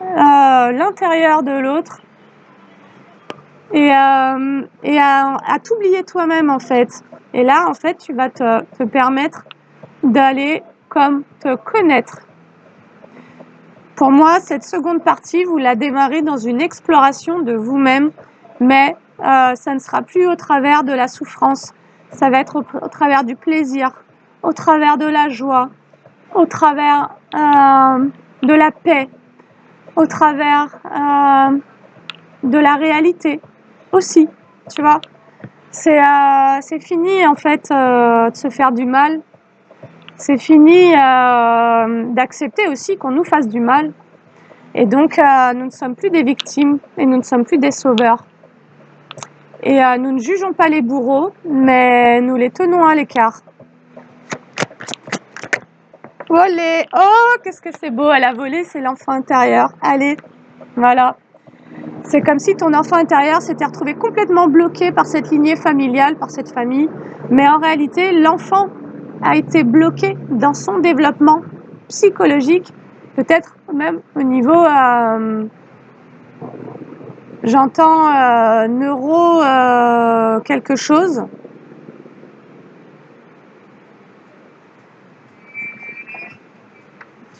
Speaker 1: l'intérieur de l'autre et à t'oublier toi-même en fait. Et là, en fait, tu vas te permettre d'aller comme te connaître. Pour moi, cette seconde partie, vous la démarrez dans une exploration de vous-même, mais ça ne sera plus au travers de la souffrance, ça va être au travers du plaisir, au travers de la joie, au travers de la paix, au travers de la réalité aussi, tu vois. C'est fini en fait de se faire du mal, c'est fini d'accepter aussi qu'on nous fasse du mal. Et donc, nous ne sommes plus des victimes et nous ne sommes plus des sauveurs. Et nous ne jugeons pas les bourreaux, mais nous les tenons à l'écart. Voler! Oh, qu'est-ce que c'est beau! Elle a volé, c'est l'enfant intérieur. Allez, voilà. C'est comme si ton enfant intérieur s'était retrouvé complètement bloqué par cette lignée familiale, par cette famille. Mais en réalité, l'enfant a été bloqué dans son développement psychologique, peut-être même au niveau... j'entends neuro quelque chose.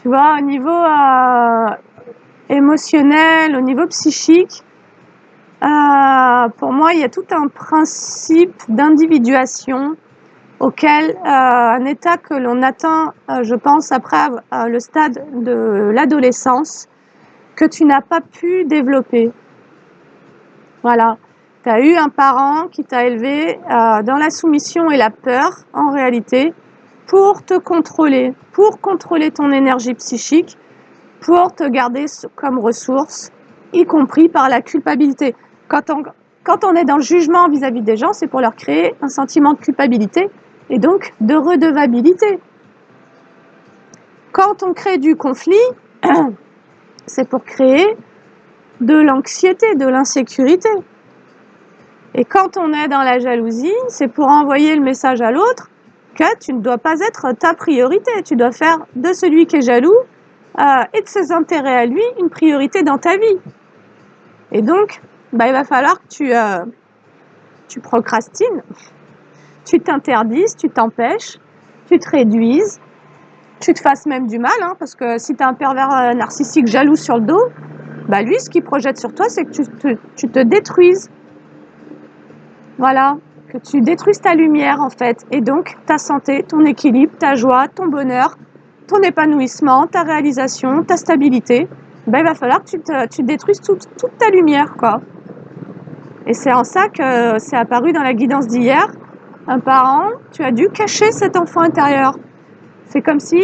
Speaker 1: Tu vois, au niveau émotionnel, au niveau psychique, pour moi, il y a tout un principe d'individuation auquel un état que l'on atteint, je pense, après le stade de l'adolescence, que tu n'as pas pu développer. Voilà. Tu as eu un parent qui t'a élevé dans la soumission et la peur, en réalité, pour te contrôler, pour contrôler ton énergie psychique, pour te garder comme ressource, y compris par la culpabilité. Quand on est dans le jugement vis-à-vis des gens, c'est pour leur créer un sentiment de culpabilité et donc de redevabilité. Quand on crée du conflit, c'est pour créer de l'anxiété, de l'insécurité. Et quand on est dans la jalousie, c'est pour envoyer le message à l'autre que tu ne dois pas être ta priorité. Tu dois faire de celui qui est jaloux et de ses intérêts à lui une priorité dans ta vie. Et donc, il va falloir que tu procrastines, tu t'interdises, tu t'empêches, tu te réduises, tu te fasses même du mal, hein, parce que si tu as un pervers narcissique jaloux sur le dos, lui, ce qu'il projette sur toi, c'est que tu te détruises. Voilà, que tu détruises ta lumière en fait, et donc ta santé, ton équilibre, ta joie, ton bonheur, ton épanouissement, ta réalisation, ta stabilité. Il va falloir que tu détruises toute ta lumière, quoi. Et c'est en ça que c'est apparu dans la guidance d'hier. Un parent, tu as dû cacher cet enfant intérieur. C'est comme si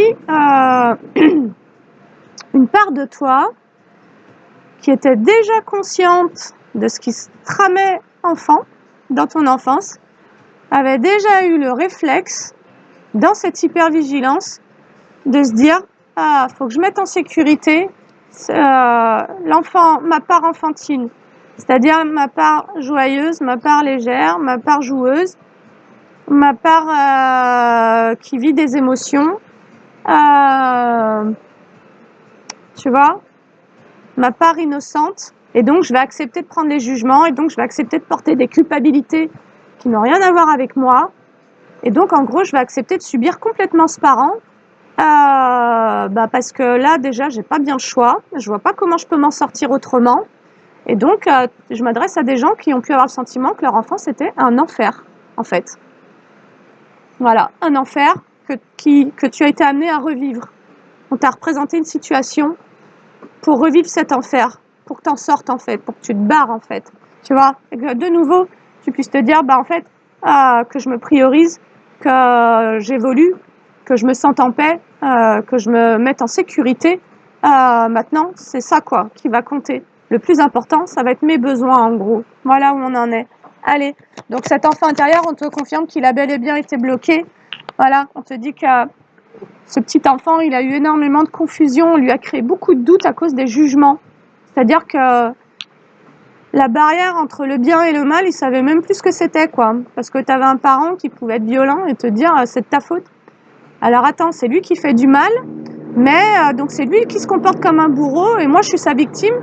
Speaker 1: une part de toi qui était déjà consciente de ce qui se tramait enfant, dans ton enfance, avait déjà eu le réflexe, dans cette hypervigilance, de se dire « Ah, faut que je mette en sécurité l'enfant, ma part enfantine, c'est-à-dire ma part joyeuse, ma part légère, ma part joueuse, ma part qui vit des émotions. Tu vois ? ma part innocente, et donc je vais accepter de prendre les jugements, et donc je vais accepter de porter des culpabilités qui n'ont rien à voir avec moi, et donc en gros je vais accepter de subir complètement ce parent, parce que là déjà j'ai pas bien le choix, je vois pas comment je peux m'en sortir autrement, et donc je m'adresse à des gens qui ont pu avoir le sentiment que leur enfance était un enfer, en fait. Voilà, un enfer que tu as été amené à revivre. On t'a représenté une situation pour revivre cet enfer, pour que tu en sortes en fait, pour que tu te barres en fait. Tu vois, et que de nouveau, tu puisses te dire, en fait, que je me priorise, que j'évolue, que je me sente en paix, que je me mette en sécurité. Maintenant, c'est ça quoi qui va compter. Le plus important, ça va être mes besoins en gros. Voilà où on en est. Allez, donc cet enfant intérieur, on te confirme qu'il a bel et bien été bloqué. Voilà, on te dit que ce petit enfant, il a eu énormément de confusion, on lui a créé beaucoup de doutes à cause des jugements. C'est-à-dire que la barrière entre le bien et le mal, il savait même plus ce que c'était, quoi. Parce que tu avais un parent qui pouvait être violent et te dire c'est de ta faute. Alors attends, c'est lui qui fait du mal, mais donc c'est lui qui se comporte comme un bourreau et moi je suis sa victime,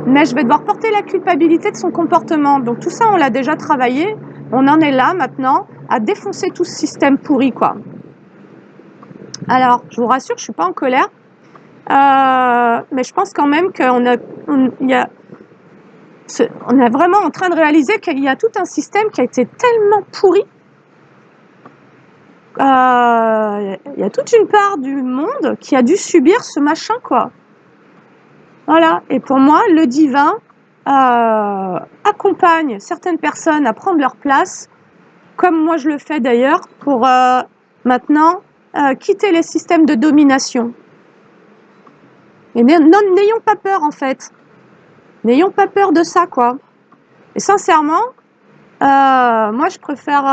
Speaker 1: mais je vais devoir porter la culpabilité de son comportement. Donc tout ça, on l'a déjà travaillé. On en est là maintenant à défoncer tout ce système pourri, quoi. Alors, je vous rassure, je suis pas en colère, mais je pense quand même qu'on on est vraiment en train de réaliser qu'il y a tout un système qui a été tellement pourri. Il y a toute une part du monde qui a dû subir ce machin, quoi. Voilà. Et pour moi, le divin accompagne certaines personnes à prendre leur place, comme moi je le fais d'ailleurs, pour maintenant quitter les systèmes de domination. Et n'ayons pas peur, en fait. N'ayons pas peur de ça, quoi. Et sincèrement, moi, je préfère,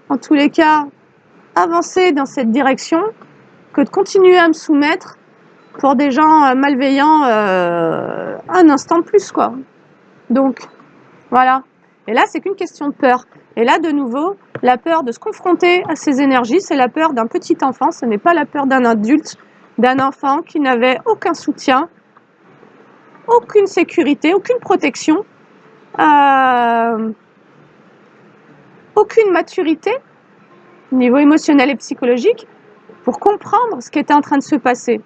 Speaker 1: en tous les cas, avancer dans cette direction que de continuer à me soumettre pour des gens malveillants un instant de plus, quoi. Donc, voilà. Et là, c'est qu'une question de peur. Et là, de nouveau, la peur de se confronter à ces énergies, c'est la peur d'un petit enfant, ce n'est pas la peur d'un adulte, d'un enfant qui n'avait aucun soutien, aucune sécurité, aucune protection, aucune maturité, au niveau émotionnel et psychologique, pour comprendre ce qui était en train de se passer.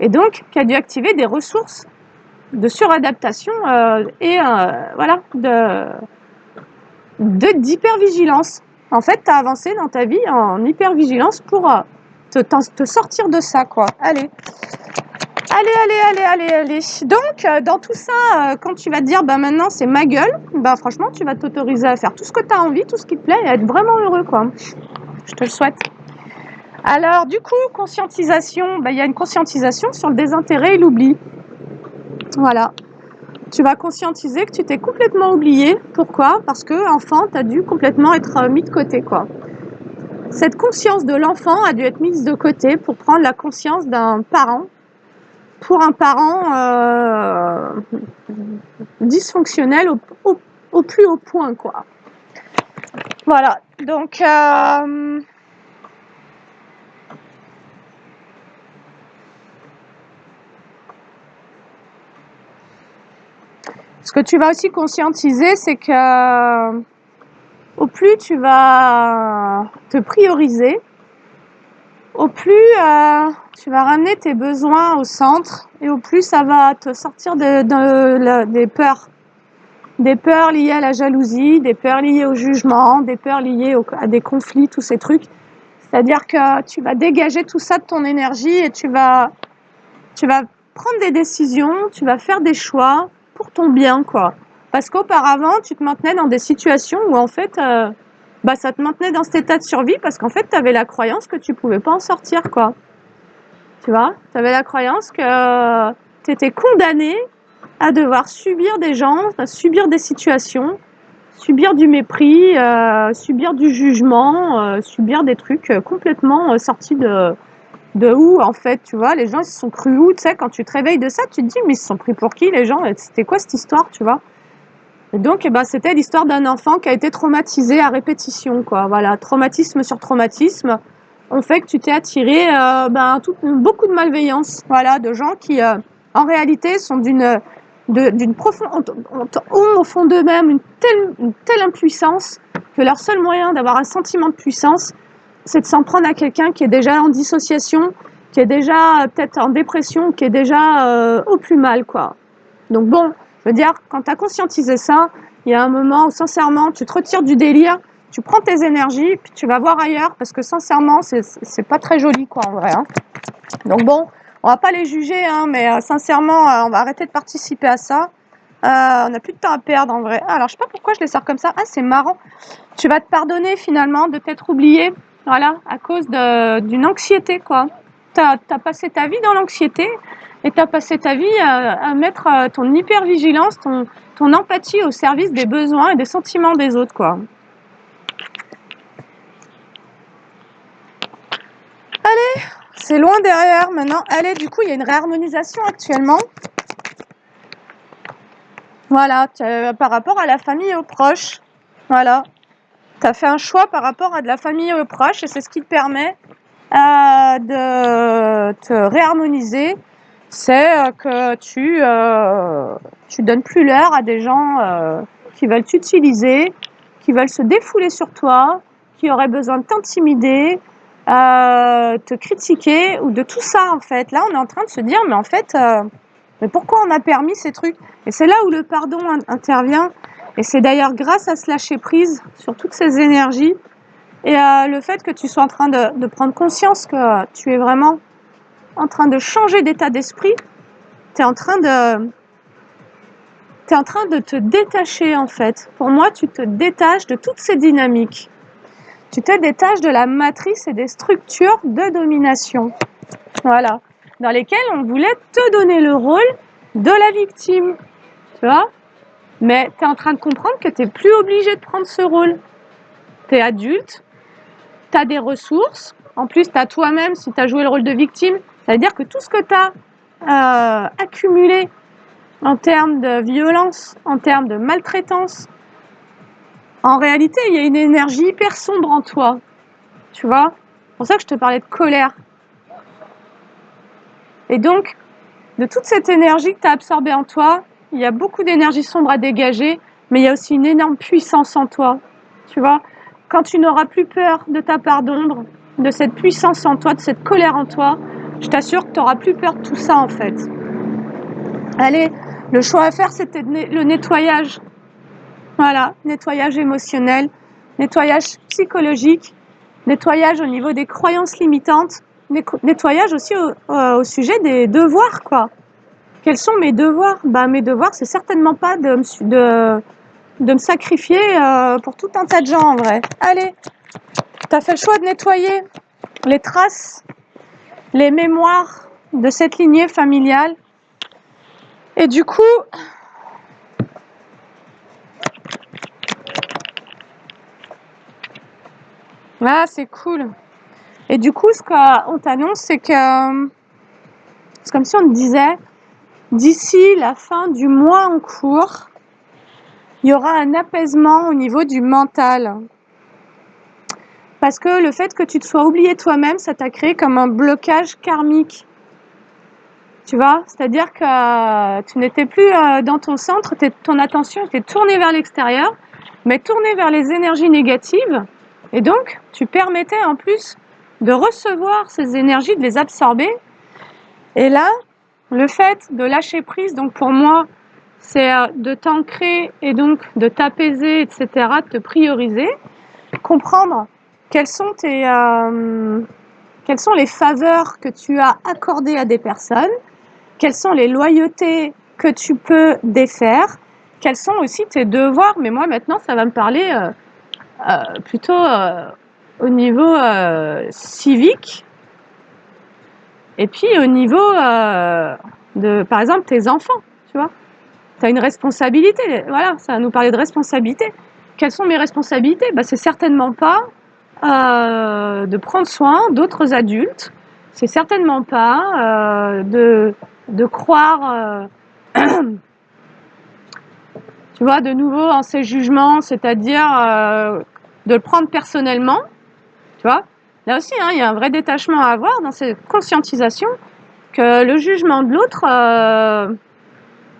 Speaker 1: Et donc, qui a dû activer des ressources de suradaptation voilà, d'hypervigilance. En fait, tu as avancé dans ta vie en hypervigilance pour te sortir de ça, quoi. Allez. Donc, dans tout ça, quand tu vas te dire, maintenant, c'est ma gueule, franchement, tu vas t'autoriser à faire tout ce que tu as envie, tout ce qui te plaît, et à être vraiment heureux, quoi. Je te le souhaite. Alors, du coup, conscientisation, il y a une conscientisation sur le désintérêt et l'oubli. Voilà. Tu vas conscientiser que tu t'es complètement oublié. Pourquoi? Parce que, enfant, tu as dû complètement être mis de côté, quoi. Cette conscience de l'enfant a dû être mise de côté pour prendre la conscience d'un parent. Pour un parent dysfonctionnel au plus haut point, quoi. Voilà. Donc, ce que tu vas aussi conscientiser, c'est que au plus tu vas te prioriser, au plus tu vas ramener tes besoins au centre et au plus ça va te sortir des peurs. Des peurs liées à la jalousie, des peurs liées au jugement, des peurs liées à des conflits, tous ces trucs. C'est-à-dire que tu vas dégager tout ça de ton énergie et tu vas prendre des décisions, tu vas faire des choix pour ton bien, quoi. Parce qu'auparavant, tu te maintenais dans des situations où en fait, ça te maintenait dans cet état de survie parce qu'en fait, tu avais la croyance que tu pouvais pas en sortir, quoi. Tu vois? Tu avais la croyance que tu étais condamné à devoir subir des gens, à subir des situations, subir du mépris, subir du jugement, subir des trucs complètement sortis de où, en fait, tu vois? Les gens, ils se sont crus où? Tu sais, quand tu te réveilles de ça, tu te dis: «Mais ils se sont pris pour qui les gens? C'était quoi cette histoire?» Tu vois? Et donc, c'était l'histoire d'un enfant qui a été traumatisé à répétition, quoi. Voilà, traumatisme sur traumatisme ont fait que tu t'es attiré beaucoup de malveillance, voilà, de gens qui en réalité, sont d'une profonde, ont au fond d'eux-mêmes une telle impuissance que leur seul moyen d'avoir un sentiment de puissance, c'est de s'en prendre à quelqu'un qui est déjà en dissociation, qui est déjà peut-être en dépression, qui est déjà au plus mal, quoi. Donc bon, je veux dire, quand tu as conscientisé ça, il y a un moment où sincèrement, tu te retires du délire, tu prends tes énergies, puis tu vas voir ailleurs, parce que sincèrement, c'est pas très joli, quoi, en vrai. Hein. Donc bon, on va pas les juger, hein, mais sincèrement, on va arrêter de participer à ça. On n'a plus de temps à perdre, en vrai. Alors, je sais pas pourquoi je les sors comme ça. Ah, c'est marrant. Tu vas te pardonner, finalement, de t'être oublié, voilà, à cause d'une anxiété, quoi. T'as passé ta vie dans l'anxiété, et tu as passé ta vie à mettre ton hypervigilance, ton empathie au service des besoins et des sentiments des autres, quoi. Allez, c'est loin derrière maintenant. Allez, du coup, il y a une réharmonisation actuellement. Voilà, par rapport à la famille et aux proches. Voilà. Tu as fait un choix par rapport à de la famille et aux proches et c'est ce qui te permet de te réharmoniser. C'est que tu donnes plus l'heure à des gens qui veulent t'utiliser, qui veulent se défouler sur toi, qui auraient besoin de t'intimider, te critiquer ou de tout ça en fait. Là, on est en train de se dire, mais en fait, mais pourquoi on a permis ces trucs? Et c'est là où le pardon intervient. Et c'est d'ailleurs grâce à ce lâcher prise sur toutes ces énergies et le fait que tu sois en train de prendre conscience que tu es vraiment en train de changer d'état d'esprit, tu es en train de te détacher en fait. Pour moi, tu te détaches de toutes ces dynamiques. Tu te détaches de la matrice et des structures de domination. Voilà. Dans lesquelles on voulait te donner le rôle de la victime. Tu vois? Mais tu es en train de comprendre que tu n'es plus obligé de prendre ce rôle. Tu es adulte, tu as des ressources. En plus, tu as toi-même, si tu as joué le rôle de victime, ça veut dire que tout ce que tu as accumulé en termes de violence, en termes de maltraitance, en réalité, il y a une énergie hyper sombre en toi. Tu vois? C'est pour ça que je te parlais de colère. Et donc, de toute cette énergie que tu as absorbée en toi, il y a beaucoup d'énergie sombre à dégager, mais il y a aussi une énorme puissance en toi. Tu vois? Quand tu n'auras plus peur de ta part d'ombre, de cette puissance en toi, de cette colère en toi, je t'assure que tu n'auras plus peur de tout ça en fait. Allez, le choix à faire, c'était le nettoyage. Voilà, nettoyage émotionnel, nettoyage psychologique, nettoyage au niveau des croyances limitantes, nettoyage aussi au sujet des devoirs, quoi. Quels sont mes devoirs? Bah, mes devoirs, c'est certainement pas de me sacrifier pour tout un tas de gens, en vrai. Allez, tu as fait le choix de nettoyer les traces, les mémoires de cette lignée familiale. Et du coup, ah, c'est cool. Et du coup, ce qu'on t'annonce, c'est que c'est comme si on te disait, d'ici la fin du mois en cours, il y aura un apaisement au niveau du mental. Parce que le fait que tu te sois oublié toi-même, ça t'a créé comme un blocage karmique. Tu vois? C'est-à-dire que tu n'étais plus dans ton centre, ton attention était tournée vers l'extérieur, mais tournée vers les énergies négatives. Et donc, tu permettais en plus de recevoir ces énergies, de les absorber. Et là, le fait de lâcher prise, donc pour moi, c'est de t'ancrer et donc de t'apaiser, etc., de te prioriser, comprendre quelles sont les faveurs que tu as accordées à des personnes, quelles sont les loyautés que tu peux défaire, quels sont aussi tes devoirs. Mais moi, maintenant, ça va me parler plutôt au niveau civique et puis au niveau de, par exemple, tes enfants, tu vois. Tu as une responsabilité, voilà, ça va nous parler de responsabilité. Quelles sont mes responsabilités? Bah, c'est certainement pas de prendre soin d'autres adultes, c'est certainement pas de croire, tu vois, de nouveau en ces jugements, c'est-à-dire de le prendre personnellement, tu vois. Là aussi, hein, il y a un vrai détachement à avoir dans cette conscientisation. que le jugement de l'autre,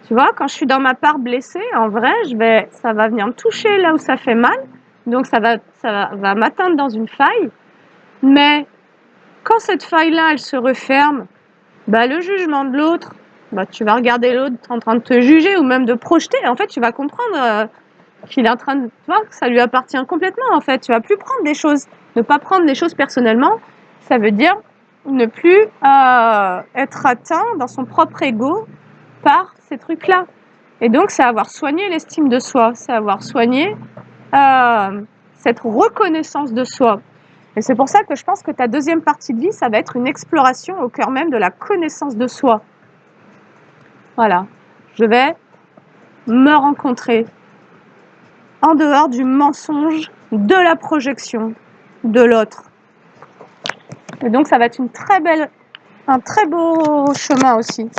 Speaker 1: tu vois, quand je suis dans ma part blessée, en vrai, ça va venir me toucher là où ça fait mal, donc ça va m'atteindre dans une faille, mais quand cette faille-là, elle se referme, bah, le jugement de l'autre, bah, tu vas regarder l'autre en train de te juger ou même de projeter. En fait, tu vas comprendre qu'il est en train de, tu vois, que ça lui appartient complètement. En fait, tu vas plus prendre des choses, ne pas prendre les choses personnellement. Ça veut dire ne plus être atteint dans son propre ego par ces trucs-là. Et donc, c'est avoir soigné l'estime de soi, c'est avoir soigné cette reconnaissance de soi. Et c'est pour ça que je pense que ta deuxième partie de vie, ça va être une exploration au cœur même de la connaissance de soi. Voilà. Je vais me rencontrer en dehors du mensonge, de la projection de l'autre. Et donc, ça va être un très beau chemin aussi.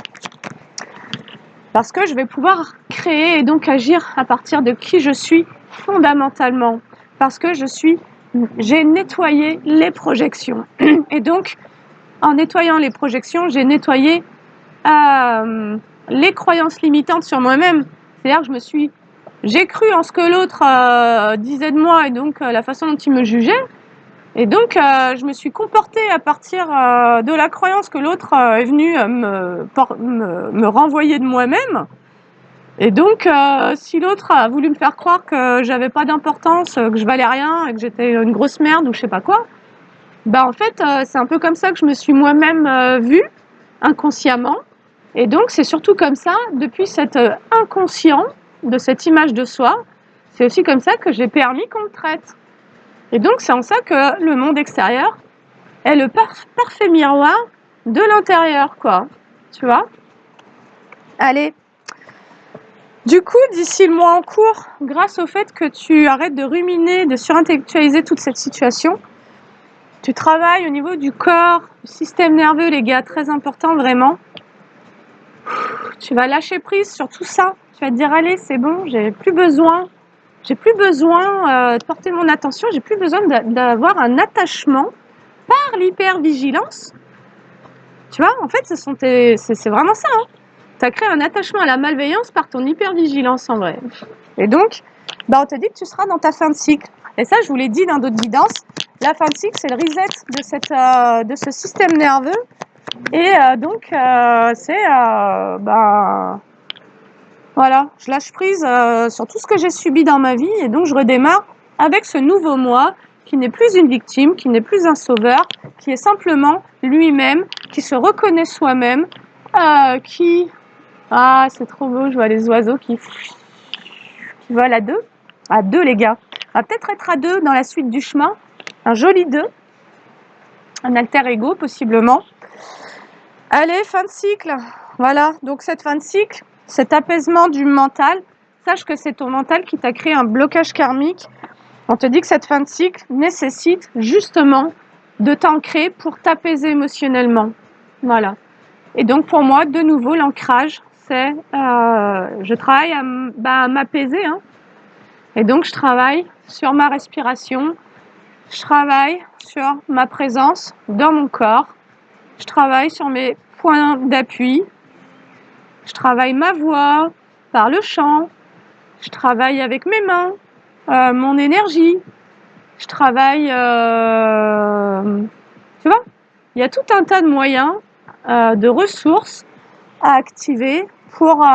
Speaker 1: Parce que je vais pouvoir créer et donc agir à partir de qui je suis fondamentalement. Parce que j'ai nettoyé les projections. Et donc, en nettoyant les projections, j'ai nettoyé les croyances limitantes sur moi-même. C'est-à-dire que j'ai cru en ce que l'autre disait de moi et donc la façon dont il me jugeait. Et donc, je me suis comportée à partir de la croyance que l'autre est venu me renvoyer de moi-même. Et donc, si l'autre a voulu me faire croire que j'avais pas d'importance, que je valais rien et que j'étais une grosse merde ou je sais pas quoi, bah en fait, c'est un peu comme ça que je me suis moi-même vue, inconsciemment. Et donc, c'est surtout comme ça, depuis cet inconscient de cette image de soi, c'est aussi comme ça que j'ai permis qu'on me traite. Et donc, c'est en ça que le monde extérieur est le parfait miroir de l'intérieur, quoi. Tu vois ? Allez. Du coup, d'ici le mois en cours, grâce au fait que tu arrêtes de ruminer, de surintellectualiser toute cette situation, tu travailles au niveau du corps, du système nerveux, les gars, très important, vraiment. Tu vas lâcher prise sur tout ça. Tu vas te dire, allez, c'est bon, j'ai plus besoin de porter mon attention, j'ai plus besoin d'avoir un attachement par l'hypervigilance. Tu vois, en fait, c'est vraiment ça. Hein. Tu as créé un attachement à la malveillance par ton hypervigilance, en vrai. Et donc, bah, on te dit que tu seras dans ta fin de cycle. Et ça, je vous l'ai dit dans d'autres guidances, la fin de cycle, c'est le reset de ce système nerveux. Et donc, voilà, je lâche prise sur tout ce que j'ai subi dans ma vie et donc je redémarre avec ce nouveau moi qui n'est plus une victime, qui n'est plus un sauveur, qui est simplement lui-même, qui se reconnaît soi-même, qui... Ah, c'est trop beau, je vois les oiseaux qui volent à deux. À deux, les gars. On va peut-être être à deux dans la suite du chemin. Un joli deux. Un alter ego, possiblement. Allez, fin de cycle. Voilà, donc cette fin de cycle, cet apaisement du mental, sache que c'est ton mental qui t'a créé un blocage karmique. On te dit que cette fin de cycle nécessite justement de t'ancrer pour t'apaiser émotionnellement. Voilà. Et donc pour moi, de nouveau, l'ancrage, c'est je travaille à m'apaiser. Hein. Et donc je travaille sur ma respiration, je travaille sur ma présence dans mon corps, je travaille sur mes points d'appui, je travaille ma voix par le chant, je travaille avec mes mains, mon énergie, je travaille, tu vois, il y a tout un tas de moyens, de ressources à activer pour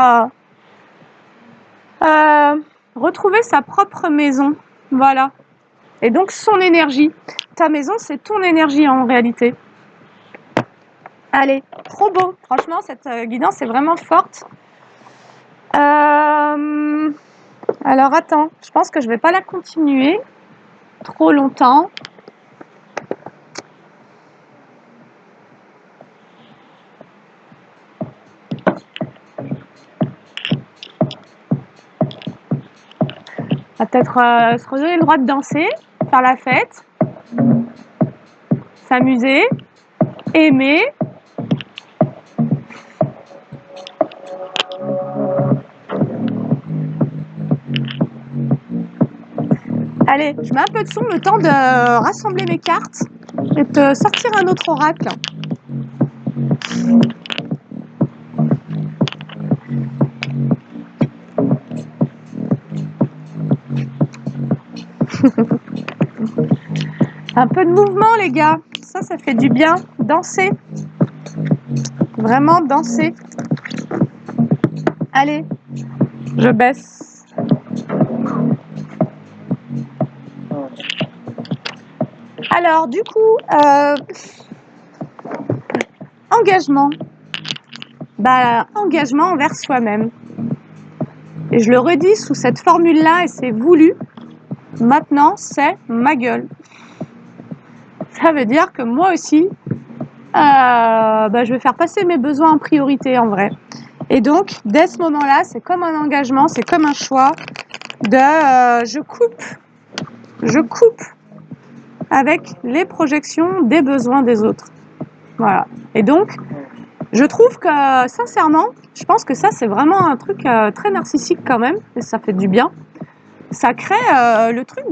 Speaker 1: retrouver sa propre maison, voilà. Et donc son énergie. Ta maison, c'est ton énergie en réalité. Allez, trop beau. Franchement, cette guidance est vraiment forte. Alors attends, je pense que je vais pas la continuer trop longtemps. On va peut-être se redonner le droit de danser, faire la fête, s'amuser, aimer. Allez, je mets un peu de son, le temps de rassembler mes cartes et de sortir un autre oracle. Un peu de mouvement, les gars. Ça fait du bien. Danser. Vraiment danser. Allez, je baisse. Alors, du coup, engagement. Engagement envers soi-même. Et je le redis sous cette formule-là, et c'est voulu. Maintenant, c'est ma gueule. Ça veut dire que moi aussi, je vais faire passer mes besoins en priorité, en vrai. Et donc, dès ce moment-là, c'est comme un engagement, c'est comme un choix de je coupe avec les projections des besoins des autres. Voilà. Et donc, je trouve que, sincèrement, je pense que ça, c'est vraiment un truc très narcissique quand même, et ça fait du bien. Ça crée le truc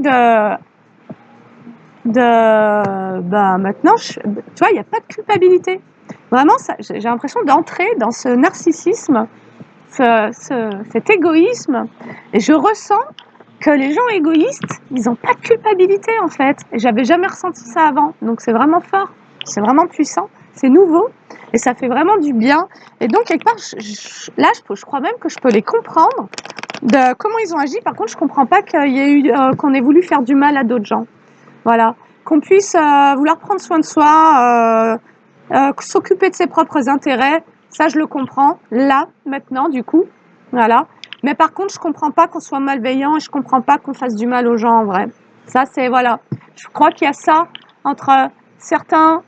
Speaker 1: maintenant, tu vois, il n'y a pas de culpabilité. Vraiment, j'ai l'impression d'entrer dans ce narcissisme, cet égoïsme, et je ressens que les gens égoïstes, ils n'ont pas de culpabilité en fait. Et j'avais jamais ressenti ça avant, donc c'est vraiment fort, c'est vraiment puissant, c'est nouveau, et ça fait vraiment du bien. Et donc quelque part, je crois même que je peux les comprendre de comment ils ont agi. Par contre, je comprends pas qu'il y ait eu, qu'on ait voulu faire du mal à d'autres gens. Voilà, qu'on puisse vouloir prendre soin de soi, s'occuper de ses propres intérêts, ça je le comprends, là, maintenant, du coup, voilà. Mais par contre, je comprends pas qu'on soit malveillant et je comprends pas qu'on fasse du mal aux gens en vrai. Ça, c'est, voilà. Je crois qu'il y a ça entre certains,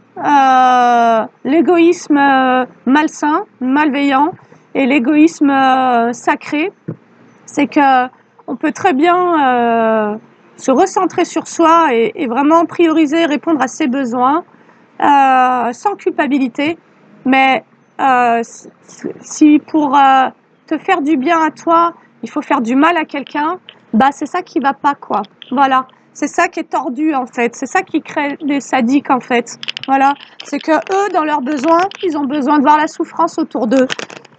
Speaker 1: l'égoïsme malsain, malveillant, et l'égoïsme sacré. C'est que on peut très bien se recentrer sur soi et vraiment prioriser, répondre à ses besoins sans culpabilité. Mais si pour te faire du bien à toi, il faut faire du mal à quelqu'un, c'est ça qui va pas, quoi. Voilà. C'est ça qui est tordu, en fait. C'est ça qui crée des sadiques, en fait. Voilà. C'est que eux, dans leurs besoins, ils ont besoin de voir la souffrance autour d'eux.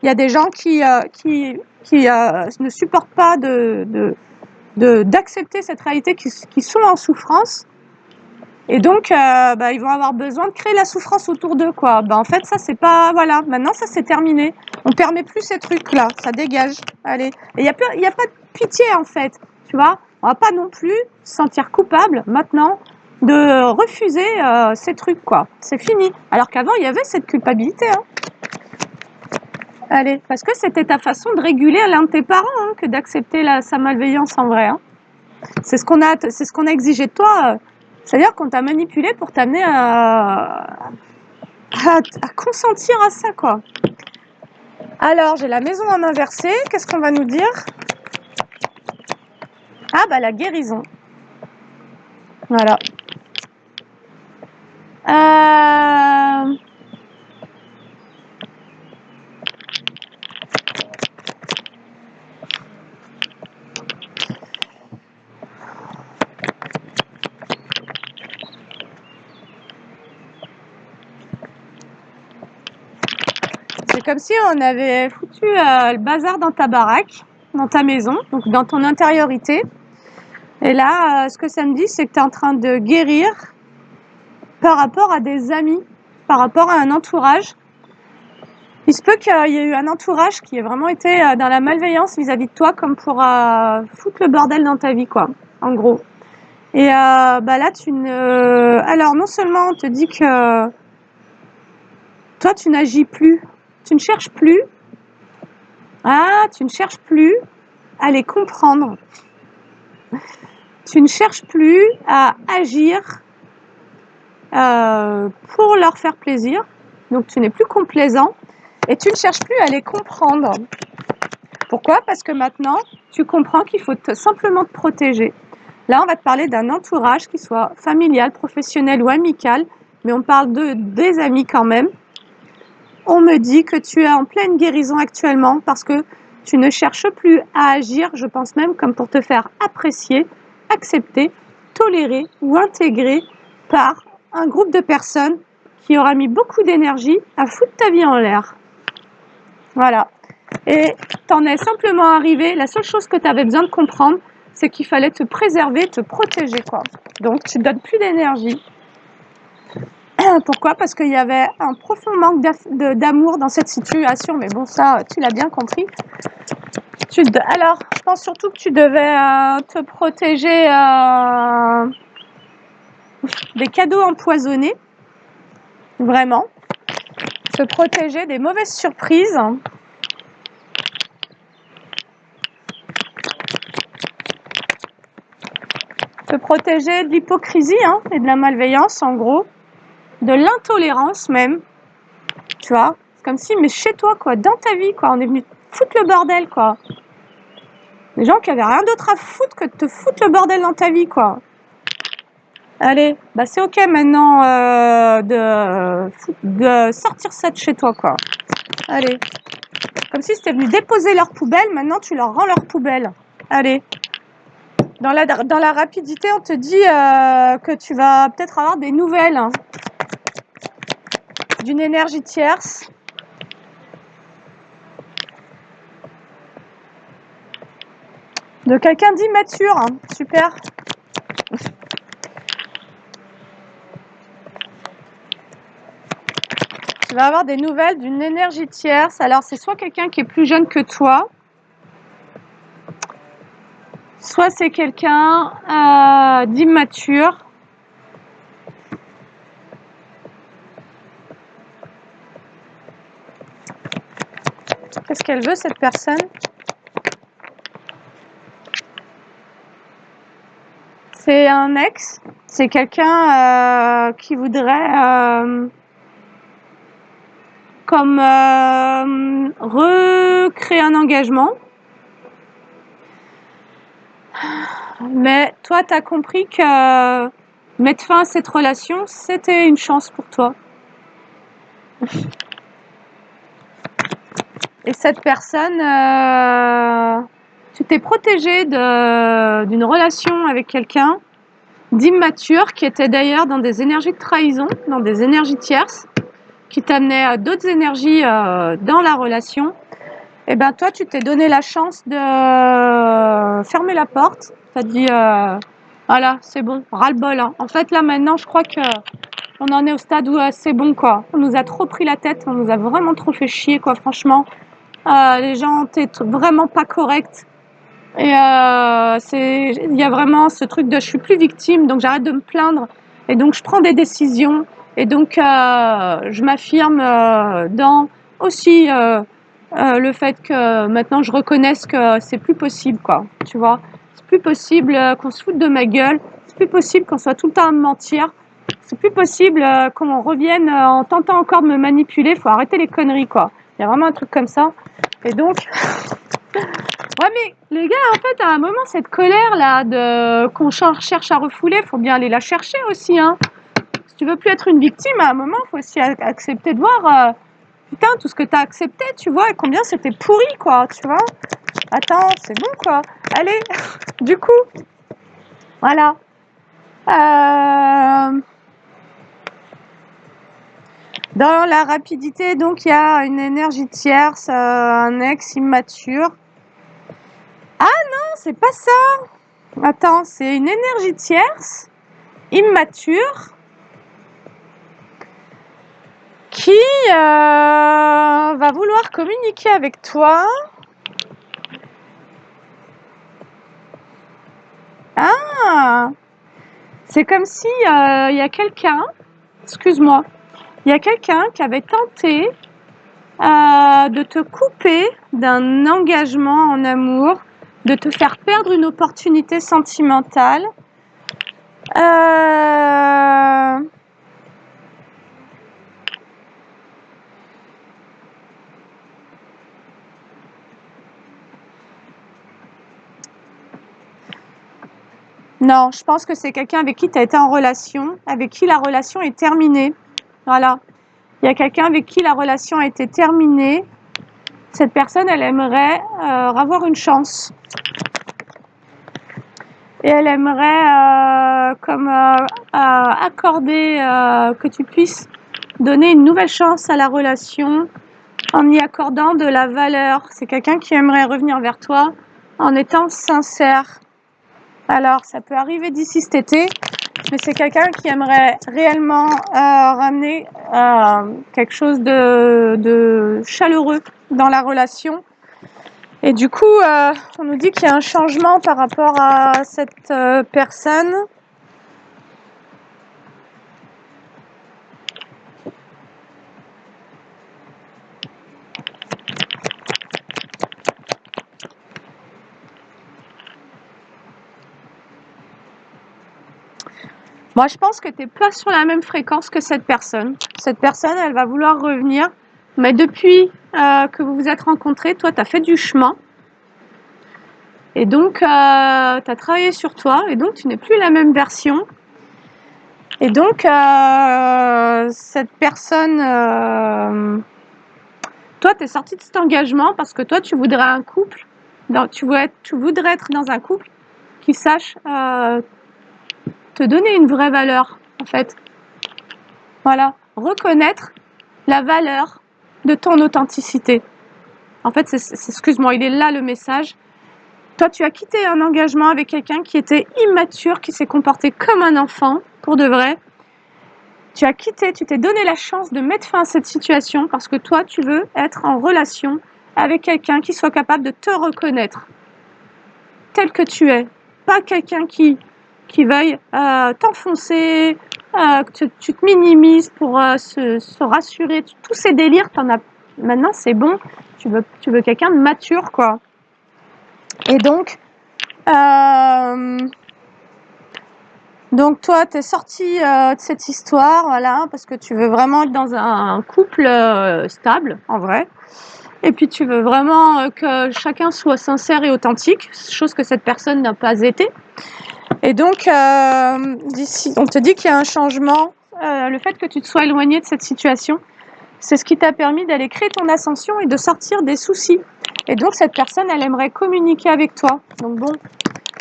Speaker 1: Il y a des gens qui ne supportent pas d'accepter cette réalité, qui sont en souffrance. Et donc, ils vont avoir besoin de créer la souffrance autour d'eux, quoi. En fait, ça, c'est pas... Voilà, maintenant, ça, c'est terminé. On permet plus ces trucs-là, ça dégage. Allez. Et il y a pas de pitié, en fait, tu vois. On va pas non plus se sentir coupable, maintenant, de refuser ces trucs, quoi. C'est fini. Alors qu'avant, il y avait cette culpabilité, hein. Allez, parce que c'était ta façon de réguler l'un de tes parents, hein, que d'accepter sa malveillance en vrai, hein. C'est ce qu'on a exigé de toi. C'est-à-dire qu'on t'a manipulé pour t'amener à consentir à ça, quoi. Alors, j'ai la maison en inversé. Qu'est-ce qu'on va nous dire? Ah, la guérison. Voilà. C'est comme si on avait foutu le bazar dans ta baraque, dans ta maison, donc dans ton intériorité. Et là, ce que ça me dit, c'est que tu es en train de guérir par rapport à des amis, par rapport à un entourage. Il se peut qu'il y ait eu un entourage qui ait vraiment été dans la malveillance vis-à-vis de toi, comme pour foutre le bordel dans ta vie, quoi, en gros. Et là, alors, non seulement on te dit que toi, tu n'agis plus, tu ne cherches plus, tu ne cherches plus à les comprendre. Tu ne cherches plus à agir pour leur faire plaisir. Donc, tu n'es plus complaisant et tu ne cherches plus à les comprendre. Pourquoi? Parce que maintenant, tu comprends qu'il faut simplement te protéger. Là, on va te parler d'un entourage qui soit familial, professionnel ou amical, mais on parle des amis quand même. On me dit que tu es en pleine guérison actuellement parce que tu ne cherches plus à agir, je pense même comme pour te faire apprécier, accepter, tolérer ou intégrer par un groupe de personnes qui aura mis beaucoup d'énergie à foutre ta vie en l'air. Voilà. Et t'en es simplement arrivé, la seule chose que tu avais besoin de comprendre, c'est qu'il fallait te préserver, te protéger, quoi. Donc, tu ne donnes plus d'énergie. Pourquoi? Parce qu'il y avait un profond manque d'amour dans cette situation. Mais bon, ça, tu l'as bien compris. Alors, je pense surtout que tu devais te protéger des cadeaux empoisonnés. Vraiment. Te protéger des mauvaises surprises. Te protéger de l'hypocrisie et de la malveillance, en gros. De l'intolérance même. Tu vois? C'est comme si, mais chez toi, quoi, dans ta vie, quoi, on est venu foutre le bordel, quoi. Des gens qui avaient rien d'autre à foutre que de te foutre le bordel dans ta vie, quoi. Allez, bah c'est ok maintenant de sortir ça de chez toi, quoi. Allez. Comme si c'était venu déposer leur poubelle, maintenant tu leur rends leur poubelle. Allez. Dans la rapidité, on te dit que tu vas peut-être avoir des nouvelles d'une énergie tierce. De quelqu'un d'immature. Super. Tu vas avoir des nouvelles d'une énergie tierce. Alors, c'est soit quelqu'un qui est plus jeune que toi, soit c'est quelqu'un d'immature. Qu'est-ce qu'elle veut, cette personne? C'est un ex. C'est quelqu'un qui voudrait comme recréer un engagement. Mais toi, tu as compris que mettre fin à cette relation, c'était une chance pour toi. Et cette personne, tu t'es protégé d'une relation avec quelqu'un d'immature qui était d'ailleurs dans des énergies de trahison, dans des énergies tierces, qui t'amenait à d'autres énergies dans la relation. Et ben toi, tu t'es donné la chance de fermer la porte. Tu as dit, voilà, c'est bon, ras-le-bol. En fait, là, maintenant, je crois que on en est au stade où c'est bon, quoi. On nous a trop pris la tête, on nous a vraiment trop fait chier, quoi, franchement. Les gens étaient vraiment pas corrects. Et il y a vraiment ce truc de je suis plus victime, donc j'arrête de me plaindre. Et donc, je prends des décisions. Et donc, je m'affirme dans aussi le fait que maintenant je reconnaisse que c'est plus possible, quoi. Tu vois, c'est plus possible qu'on se foute de ma gueule. C'est plus possible qu'on soit tout le temps à me mentir. C'est plus possible qu'on revienne en tentant encore de me manipuler. Faut arrêter les conneries, quoi. Il y a vraiment un truc comme ça. Et donc, ouais, mais les gars, en fait, à un moment, cette colère-là qu'on cherche à refouler, faut bien aller la chercher aussi, hein. Si tu veux plus être une victime, à un moment, faut aussi accepter de voir, putain, tout ce que t'as accepté, tu vois, et combien c'était pourri, quoi, tu vois. Attends, c'est bon, quoi. Allez, du coup, voilà. Dans la rapidité, donc, il y a une énergie tierce, un ex immature. Ah non, c'est pas ça. Attends, c'est une énergie tierce, immature, qui va vouloir communiquer avec toi. Ah, c'est comme si il y a quelqu'un, excuse-moi, il y a quelqu'un qui avait tenté de te couper d'un engagement en amour, de te faire perdre une opportunité sentimentale. Non, je pense que c'est quelqu'un avec qui tu as été en relation, avec qui la relation est terminée. Voilà. Il y a quelqu'un avec qui la relation a été terminée. Cette personne, elle aimerait avoir une chance. Et elle aimerait accorder que tu puisses donner une nouvelle chance à la relation en y accordant de la valeur. C'est quelqu'un qui aimerait revenir vers toi en étant sincère. Alors, ça peut arriver d'ici cet été, mais c'est quelqu'un qui aimerait réellement ramener quelque chose de chaleureux dans la relation. Et du coup, on nous dit qu'il y a un changement par rapport à cette personne. Moi, je pense que tu n'es pas sur la même fréquence que cette personne. Cette personne, elle va vouloir revenir. Mais depuis que vous vous êtes rencontrés, toi, tu as fait du chemin. Et donc, tu as travaillé sur toi. Et donc, tu n'es plus la même version. Et donc, cette personne... toi, tu es sorti de cet engagement parce que toi, tu voudrais un couple. Tu voudrais être dans un couple qui sache te donner une vraie valeur, en fait. Voilà, reconnaître la valeur de ton authenticité. En fait, excuse-moi, il est là le message. Toi, tu as quitté un engagement avec quelqu'un qui était immature, qui s'est comporté comme un enfant, pour de vrai. Tu as quitté, tu t'es donné la chance de mettre fin à cette situation parce que toi, tu veux être en relation avec quelqu'un qui soit capable de te reconnaître tel que tu es. Pas quelqu'un qui veuille t'enfoncer, que tu te minimises pour se rassurer. Tous ces délires, t'en as. Maintenant, c'est bon. Tu veux quelqu'un de mature, quoi. Et donc, toi, tu es sorti de cette histoire, voilà, parce que tu veux vraiment être dans un couple stable, en vrai. Et puis, tu veux vraiment que chacun soit sincère et authentique, chose que cette personne n'a pas été. Et donc, d'ici, on te dit qu'il y a un changement. Le fait que tu te sois éloigné de cette situation, c'est ce qui t'a permis d'aller créer ton ascension et de sortir des soucis. Et donc, cette personne, elle aimerait communiquer avec toi. Donc bon,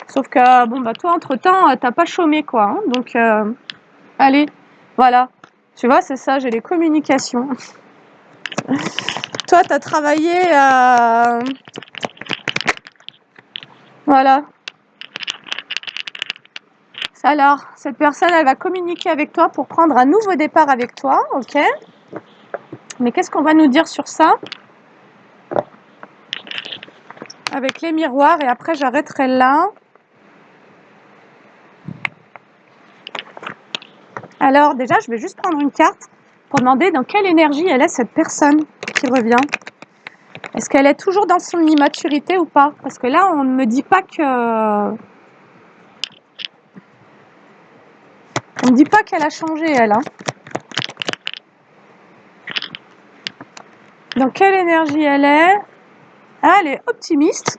Speaker 1: sauf que, bon, bah toi, entre-temps, t'as pas chômé, quoi. Hein. Donc, allez, voilà. Tu vois, c'est ça, j'ai les communications. Toi, t'as travaillé... voilà. Alors, cette personne, elle va communiquer avec toi pour prendre un nouveau départ avec toi, ok? Mais qu'est-ce qu'on va nous dire sur ça? Avec les miroirs, et après j'arrêterai là. Alors déjà, je vais juste prendre une carte pour demander dans quelle énergie elle est cette personne qui revient. Est-ce qu'elle est toujours dans son immaturité ou pas? Parce que là, on ne me dit pas que... On ne dit pas qu'elle a changé, elle. Hein. Dans quelle énergie elle est? Ah, elle est optimiste.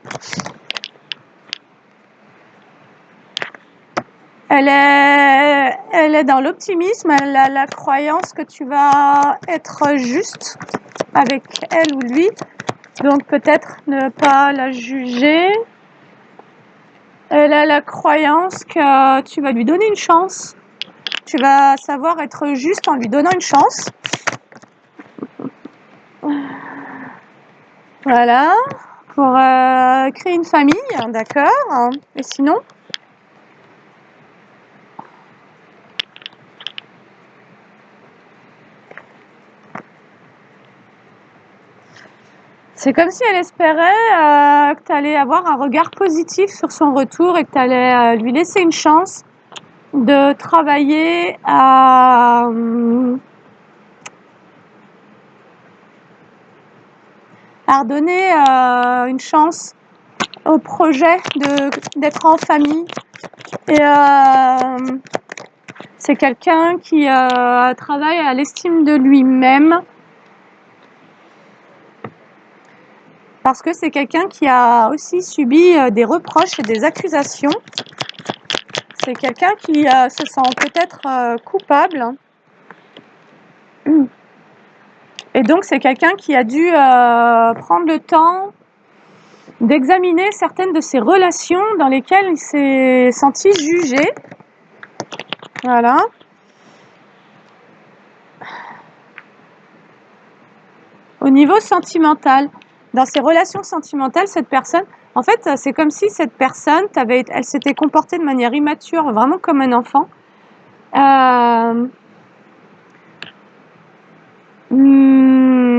Speaker 1: Elle est dans l'optimisme, elle a la croyance que tu vas être juste avec elle ou lui. Donc peut-être ne pas la juger. Elle a la croyance que tu vas lui donner une chance. Tu vas savoir être juste en lui donnant une chance. Voilà. Pour créer une famille, d'accord. Et sinon? C'est comme si elle espérait que tu allais avoir un regard positif sur son retour et que tu allais lui laisser une chance de travailler à redonner une chance au projet d'être en famille. Et c'est quelqu'un qui travaille à l'estime de lui-même. Parce que c'est quelqu'un qui a aussi subi des reproches et des accusations. C'est quelqu'un qui se sent peut-être coupable. Et donc, c'est quelqu'un qui a dû prendre le temps d'examiner certaines de ses relations dans lesquelles il s'est senti jugé. Voilà. Au niveau sentimental, dans ses relations sentimentales, cette personne En fait, c'est comme si cette personne, elle s'était comportée de manière immature, vraiment comme un enfant.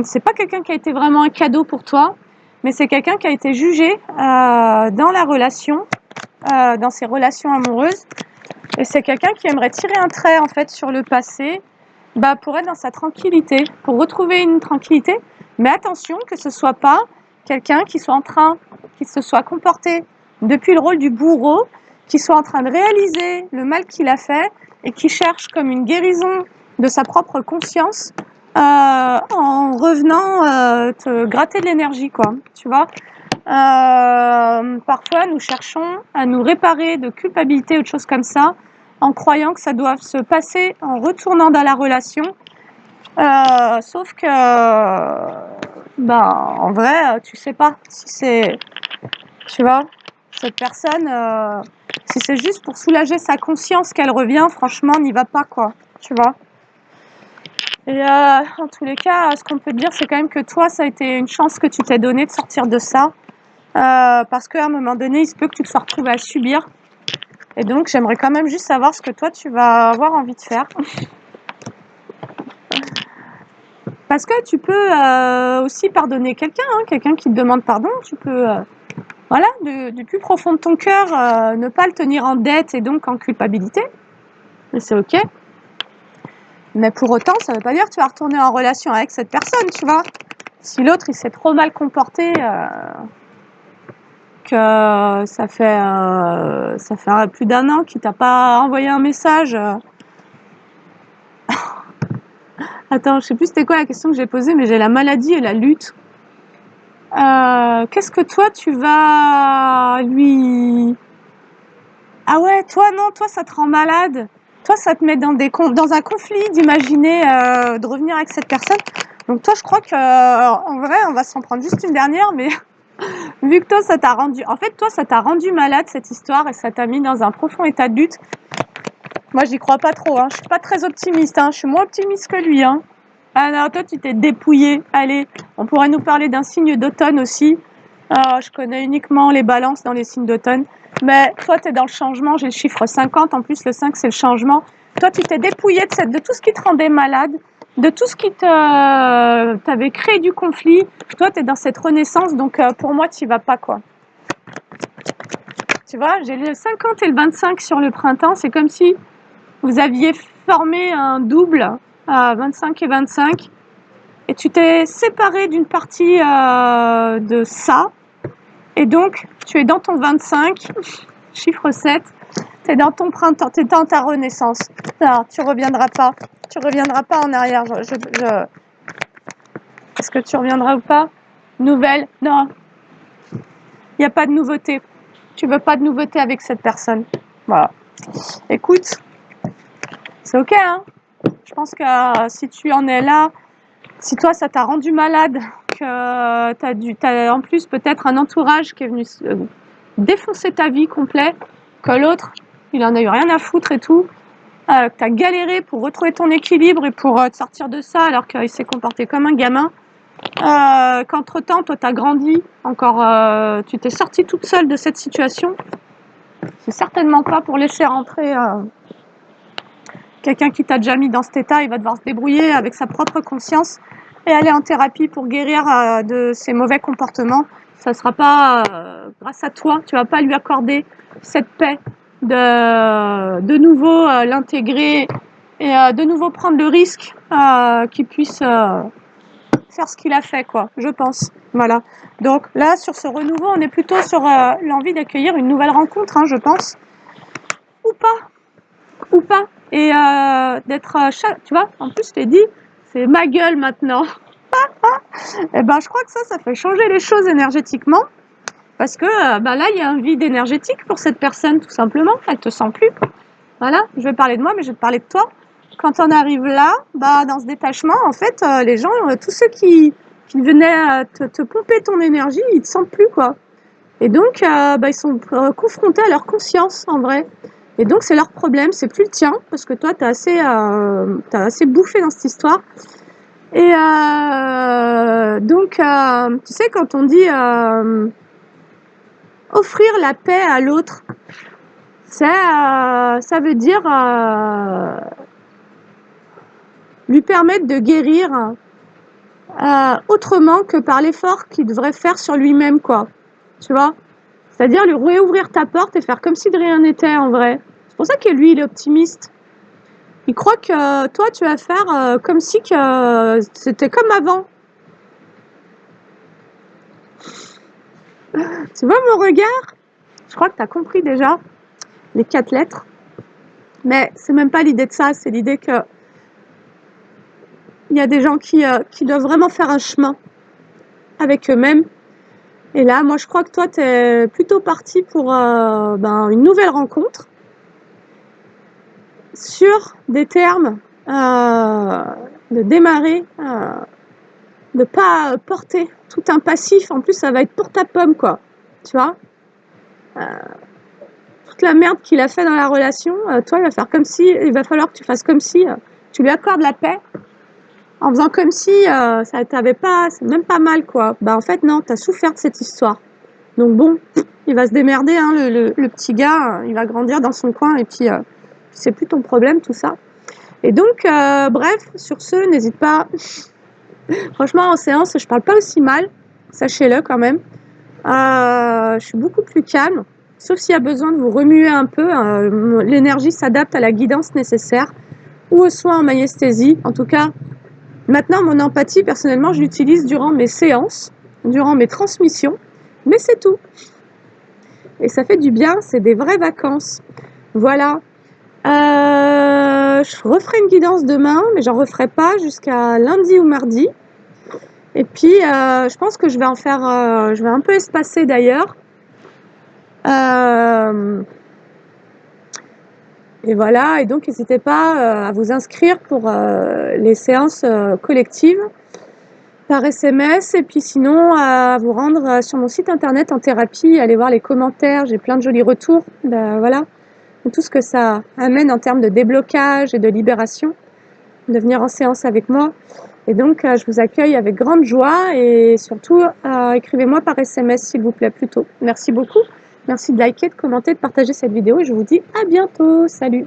Speaker 1: C'est pas quelqu'un qui a été vraiment un cadeau pour toi, mais c'est quelqu'un qui a été jugé dans la relation, dans ses relations amoureuses. Et c'est quelqu'un qui aimerait tirer un trait en fait sur le passé, pour être dans sa tranquillité, pour retrouver une tranquillité. Mais attention que ce soit pas quelqu'un qui se soit comporté depuis le rôle du bourreau, qui soit en train de réaliser le mal qu'il a fait et qui cherche comme une guérison de sa propre conscience en revenant te gratter de l'énergie, quoi. Tu vois. Parfois, nous cherchons à nous réparer de culpabilité ou de choses comme ça, en croyant que ça doit se passer en retournant dans la relation. Sauf que, en vrai, tu sais pas si c'est, tu vois, cette personne, si c'est juste pour soulager sa conscience qu'elle revient, franchement, n'y va pas, quoi, tu vois. Et en tous les cas, ce qu'on peut te dire, c'est quand même que toi, ça a été une chance que tu t'es donnée de sortir de ça. Parce qu'à un moment donné, il se peut que tu te sois retrouvé à subir. Et donc, j'aimerais quand même juste savoir ce que toi, tu vas avoir envie de faire. Parce que tu peux aussi pardonner quelqu'un, hein, quelqu'un qui te demande pardon. Tu peux, voilà, du plus profond de ton cœur, ne pas le tenir en dette et donc en culpabilité. Mais c'est OK. Mais pour autant, ça ne veut pas dire que tu vas retourner en relation avec cette personne, tu vois. Si l'autre, il s'est trop mal comporté... que ça fait plus d'1 an qu'il t'a pas envoyé un message. Attends, je sais plus c'était quoi la question que j'ai posée, mais j'ai la maladie et la lutte. Qu'est-ce que toi tu vas lui... Ah ouais, toi non, toi ça te rend malade. Toi ça te met dans un conflit d'imaginer de revenir avec cette personne. Donc toi je crois que en vrai on va s'en prendre juste une dernière, mais vu que toi ça t'a rendu... En fait toi ça t'a rendu malade cette histoire et ça t'a mis dans un profond état de lutte. Moi, j'y crois pas trop, hein. Je suis pas très optimiste, hein. Je suis moins optimiste que lui, hein. Ah non, toi, tu t'es dépouillé. Allez, on pourrait nous parler d'un signe d'automne aussi. Je connais uniquement les balances dans les signes d'automne. Mais toi, tu es dans le changement. J'ai le chiffre 50. En plus, le 5, c'est le changement. Toi, tu t'es dépouillé de tout ce qui te rendait malade, de tout ce qui t'avait créé du conflit. Toi, tu es dans cette renaissance. Donc, pour moi, tu y vas pas, quoi. Tu vois, j'ai le 50 et le 25 sur le printemps. C'est comme si vous aviez formé un double à 25 et 25 et tu t'es séparé d'une partie de ça et donc tu es dans ton 25, chiffre 7, tu es dans ton printemps, tu es dans ta renaissance. Non, tu reviendras pas en arrière. Est-ce que tu reviendras ou pas? Nouvelle? Non, il n'y a pas de nouveauté. Tu veux pas de nouveauté avec cette personne. Voilà. Écoute, c'est OK, hein. Je pense que si tu en es là, si toi ça t'a rendu malade, que t'as en plus peut-être un entourage qui est venu défoncer ta vie complète, que l'autre il en a eu rien à foutre et tout, que t'as galéré pour retrouver ton équilibre et pour te sortir de ça alors qu'il s'est comporté comme un gamin, qu'entre temps toi t'as grandi, encore tu t'es sortie toute seule de cette situation, c'est certainement pas pour laisser rentrer quelqu'un qui t'a déjà mis dans cet état. Il va devoir se débrouiller avec sa propre conscience et aller en thérapie pour guérir de ses mauvais comportements. Ça ne sera pas grâce à toi. Tu ne vas pas lui accorder cette paix de nouveau l'intégrer et de nouveau prendre le risque qu'il puisse faire ce qu'il a fait, quoi, je pense. Voilà. Donc là, sur ce renouveau, on est plutôt sur l'envie d'accueillir une nouvelle rencontre, hein, je pense. Ou pas. Et d'être tu vois, en plus je t'ai dit, c'est ma gueule maintenant. Et je crois que ça fait changer les choses énergétiquement. Parce que là, il y a un vide énergétique pour cette personne, tout simplement. Elle te sent plus. Voilà, je vais parler de moi, mais je vais te parler de toi. Quand on arrive là, dans ce détachement, en fait, les gens, tous ceux qui venaient te pomper ton énergie, ils te sentent plus, quoi. Et donc, ils sont confrontés à leur conscience, en vrai. Et donc, c'est leur problème, c'est plus le tien, parce que toi, t'as assez bouffé dans cette histoire. Et donc, tu sais, quand on dit offrir la paix à l'autre, ça veut dire lui permettre de guérir autrement que par l'effort qu'il devrait faire sur lui-même, quoi. Tu vois? C'est-à-dire lui réouvrir ta porte et faire comme si de rien n'était en vrai. C'est pour ça que lui, il est optimiste. Il croit que toi, tu vas faire comme si que c'était comme avant. Tu vois mon regard? Je crois que tu as compris déjà les 4 lettres. Mais c'est même pas l'idée de ça, c'est l'idée que il y a des gens qui doivent vraiment faire un chemin avec eux-mêmes. Et là, moi, je crois que toi, tu es plutôt parti pour une nouvelle rencontre sur des termes de démarrer, de pas porter tout un passif. En plus, ça va être pour ta pomme, quoi. Tu vois? Toute la merde qu'il a fait dans la relation, toi, il va falloir que tu fasses comme si tu lui accordes la paix en faisant comme si ça t'avait pas, c'est même pas mal, quoi. Bah, en fait, non, t'as souffert de cette histoire. Donc bon, il va se démerder, hein, le petit gars, il va grandir dans son coin et puis c'est plus ton problème, tout ça. Et donc, bref, sur ce, n'hésite pas. Franchement, en séance, je parle pas aussi mal, sachez-le quand même. Je suis beaucoup plus calme, sauf s'il y a besoin de vous remuer un peu. L'énergie s'adapte à la guidance nécessaire ou au soin en magnésthésie. En tout cas, maintenant, mon empathie, personnellement, je l'utilise durant mes séances, durant mes transmissions, mais c'est tout. Et ça fait du bien, c'est des vraies vacances. Voilà. Je referai une guidance demain, mais j'en referai pas jusqu'à lundi ou mardi. Et puis, je pense que je vais en faire, je vais un peu espacer d'ailleurs. Et voilà, et donc n'hésitez pas à vous inscrire pour les séances collectives par SMS, et puis sinon à vous rendre sur mon site internet en thérapie, aller voir les commentaires, j'ai plein de jolis retours, voilà, de tout ce que ça amène en termes de déblocage et de libération, de venir en séance avec moi. Et donc je vous accueille avec grande joie, et surtout écrivez-moi par SMS s'il vous plaît, plutôt. Merci beaucoup, merci de liker, de commenter, de partager cette vidéo, et je vous dis à bientôt, salut.